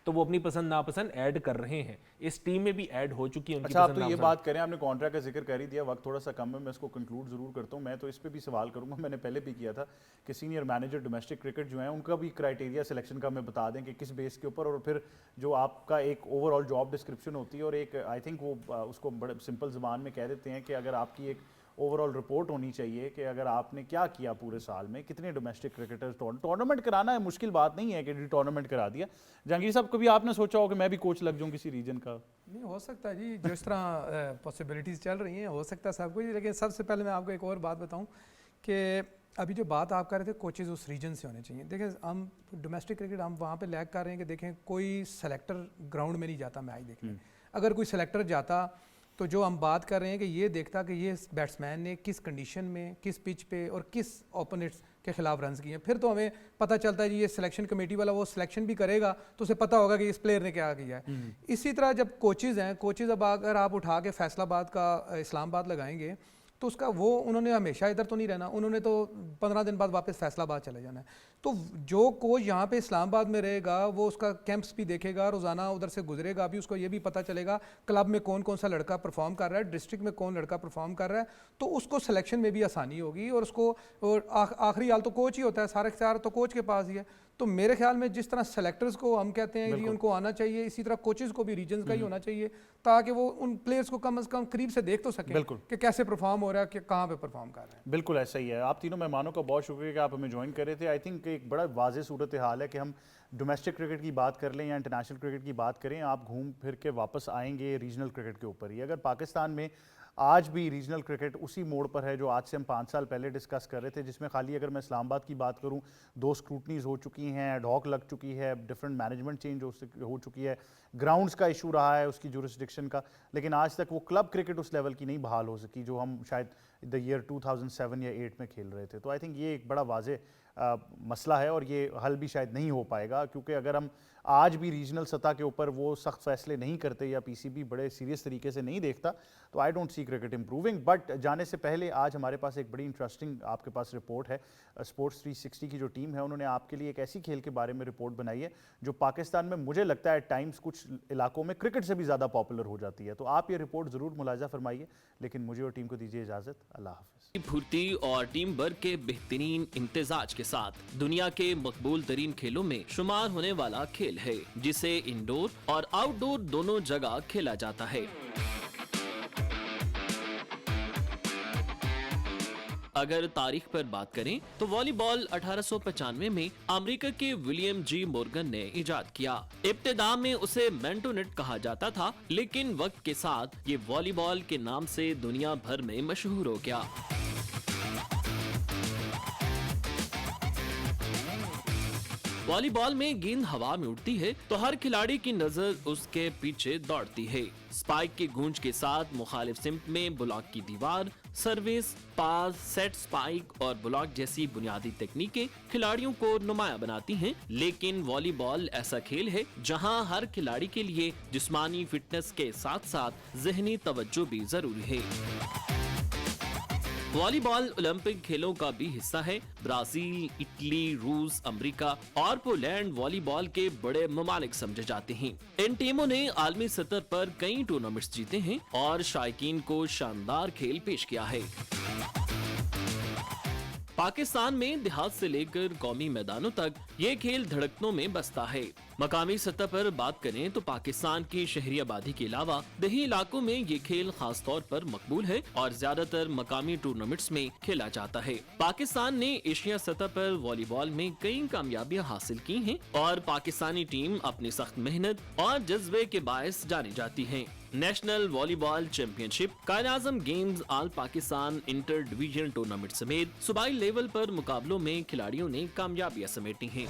तो वो अपनी पसंद नापसंद ऐड कर रहे हैं। इस टीम में भी ऐड हो चुकी है उनकी अच्छा, आप पसंद तो ये नापसंद। बात करें, आपने कॉन्ट्रैक्ट का जिक्र कर ही दिया, वक्त थोड़ा सा कम है, मैं इसको कंक्लूड जरूर करता हूँ। मैं तो इस पे भी सवाल करूंगा, मैंने पहले भी किया था कि सीनियर मैनेजर डोमेस्टिक क्रिकेट जो है उनका भी क्राइटेरिया सिलेक्शन का मैं बता दें कि किस बेस के ऊपर, और फिर जो आपका एक ओवरऑल जॉब डिस्क्रिप्शन होती है और एक आई थिंक वो उसको बड़े सिंपल ज़बान में कह देते हैं कि अगर आपकी एक ओवरऑल रिपोर्ट होनी चाहिए कि अगर आपने क्या किया पूरे साल में, कितने डोमेस्टिक क्रिकेटर्स, टूर्नामेंट कराना है मुश्किल बात नहीं है कि टूर्नामेंट करा दिया। जहांगीर साहब, कभी आपने सोचा हो कि मैं भी कोच लग जाऊं किसी रीजन का? नहीं, हो सकता है जी, जिस तरह पॉसिबिलिटीज़ चल रही हैं हो सकता है सब कुछ। लेकिन सबसे पहले मैं आपको एक और बात बताऊं कि अभी जो बात आप कर रहे थे कोचेज़ उस रीजन से होने चाहिए। देखें, हम डोमेस्टिक क्रिकेट हम वहाँ पे लैग कर रहे हैं कि देखें कोई सेलेक्टर ग्राउंड में नहीं जाता मैच देखने। अगर कोई सेलेक्टर जाता तो जो हम बात कर रहे हैं कि ये देखता कि ये बैट्समैन ने किस कंडीशन में, किस पिच पे और किस ओपोनेंट्स के खिलाफ रन्स किए, फिर तो हमें पता चलता है जी ये सिलेक्शन कमेटी वाला वो सिलेक्शन भी करेगा तो उसे पता होगा कि इस प्लेयर ने क्या किया है। इसी तरह जब कोचेज़ हैं, कोचेज़ अब अगर आप उठा के फैसलाबाद का इस्लामाबाद लगाएंगे तो उसका वो उन्होंने हमेशा इधर तो नहीं रहना, उन्होंने तो 15 दिन बाद वापस फैसलाबाद चले जाना है। तो जो कोच यहाँ पे इस्लामाबाद में रहेगा वो उसका कैंप्स भी देखेगा, रोज़ाना उधर से गुजरेगा, अभी उसको ये भी पता चलेगा क्लब में कौन कौन सा लड़का परफॉर्म कर रहा है, डिस्ट्रिक्ट में कौन लड़का परफॉर्म कर रहा है, तो उसको सिलेक्शन में भी आसानी होगी। और उसको आखिरी हाल तो कोच ही होता है, सारे इख्तियार तो कोच के पास ही है। तो मेरे ख्याल में जिस तरह सेलेक्टर्स को हम कहते हैं जी उनको आना चाहिए, इसी तरह कोचेज़ को भी रीजन्स का ही होना चाहिए ताकि वो उन प्लेयर्स को कम से कम करीब से देख तो सकें कि कैसे परफॉर्म हो रहा है, कि कहाँ पे परफॉर्म कर रहे हैं। बिल्कुल ऐसा ही है। आप तीनों मेहमानों का बहुत शुक्रिया कि आप हमें ज्वाइन कर रहे थे। आई थिंक एक बड़ा वाज़ेह सूरत हाल है कि हम डोमेस्टिक क्रिकेट की बात कर लें या इंटरनेशनल क्रिकेट की बात करें, आप घूम फिर के वापस आएंगे रीजनल क्रिकेट के ऊपर ही। अगर पाकिस्तान में आज भी रीजनल क्रिकेट उसी मोड़ पर है जो आज से हम 5 साल पहले डिस्कस कर रहे थे, जिसमें खाली अगर मैं इस्लामाबाद की बात करूं 2 स्क्रूटनीज हो चुकी हैं, एडहॉक लग चुकी है, डिफरेंट मैनेजमेंट चेंज हो चुकी है, ग्राउंड्स का इशू रहा है उसकी जुरिस्डिक्शन का, लेकिन आज तक वो क्लब क्रिकेट उस लेवल की नहीं बहाल हो सकी जो हम शायद द ईयर 2007 या 8 में खेल रहे थे। तो आई थिंक ये एक बड़ा वाज़ेह मसला है और ये हल भी शायद नहीं हो पाएगा, क्योंकि अगर हम आज भी रीजनल सतह के ऊपर वो सख्त फैसले नहीं करते या पीसीबी बड़े सीरियस तरीके से नहीं देखता, तो I don't see cricket improving. But जाने से पहले आज हमारे पास एक बड़ी इंटरेस्टिंग आपके पास रिपोर्ट है। स्पोर्ट्स 360 की जो टीम है उन्होंने आपके लिए एक ऐसी खेल के बारे में रिपोर्ट बनाई है जो पाकिस्तान में मुझे लगता है टाइम्स कुछ इलाकों में क्रिकेट से भी ज़्यादा पॉपुलर हो जाती है। तो आप ये रिपोर्ट ज़रूर मुलाजा फरमाइए, लेकिन मुझे और टीम को दीजिए इजाज़त। अल्लाह हाफिज़। फुर्ती और टीम वर्क के बेहतरीन इम्तिजाज के साथ दुनिया के मकबूल तरीन खेलों में शुमार होने वाला खेल है, जिसे इंडोर और आउटडोर दोनों जगह खेला जाता है। अगर तारीख पर बात करें तो वॉलीबॉल 1895 में अमेरिका के विलियम जी मॉर्गन ने इजाद किया। इब्तिदा में उसे मैंटोनेट कहा जाता था, लेकिन वक्त के साथ ये वॉलीबॉल के नाम से दुनिया भर में मशहूर हो गया। वॉलीबॉल में गेंद हवा में उड़ती है तो हर खिलाड़ी की नजर उसके पीछे दौड़ती है। स्पाइक की गूंज के साथ मुखालिफ सिम्त में ब्लॉक की दीवार, सर्विस, पास, सेट स्पाइक और ब्लॉक जैसी बुनियादी तकनीकें खिलाड़ियों को नुमाया बनाती हैं। लेकिन वॉलीबॉल ऐसा खेल है जहां हर खिलाड़ी के लिए जिस्मानी फिटनेस के साथ साथ ज़हनी तवज्जो भी जरूरी है। वॉलीबॉल ओलंपिक खेलों का भी हिस्सा है। ब्राजील, इटली, रूस, अमेरिका और पोलैंड वॉलीबॉल के बड़े ममालिक समझे जाते हैं। इन टीमों ने आलमी सतह पर कई टूर्नामेंट्स जीते हैं और शायकीन को शानदार खेल पेश किया है। पाकिस्तान में देहात से लेकर कौमी मैदानों तक ये खेल धड़कनों में बसता है। मकामी सतह पर बात करें तो पाकिस्तान की शहरी आबादी के अलावा देही इलाकों में ये खेल खास तौर पर मकबूल है और ज्यादातर मकामी टूर्नामेंट्स में खेला जाता है। पाकिस्तान ने एशिया सतह पर वॉलीबॉल में कई कामयाबियां हासिल की हैं और पाकिस्तानी टीम अपनी सख्त मेहनत और जज्बे के बायस जानी जाती है। National volleyball championship, Quaid-e-Azam games, all Pakistan inter division tournament समेत सूबाई लेवल पर मुकाबलों में खिलाड़ियों ने कामयाबियां समेटी हैं।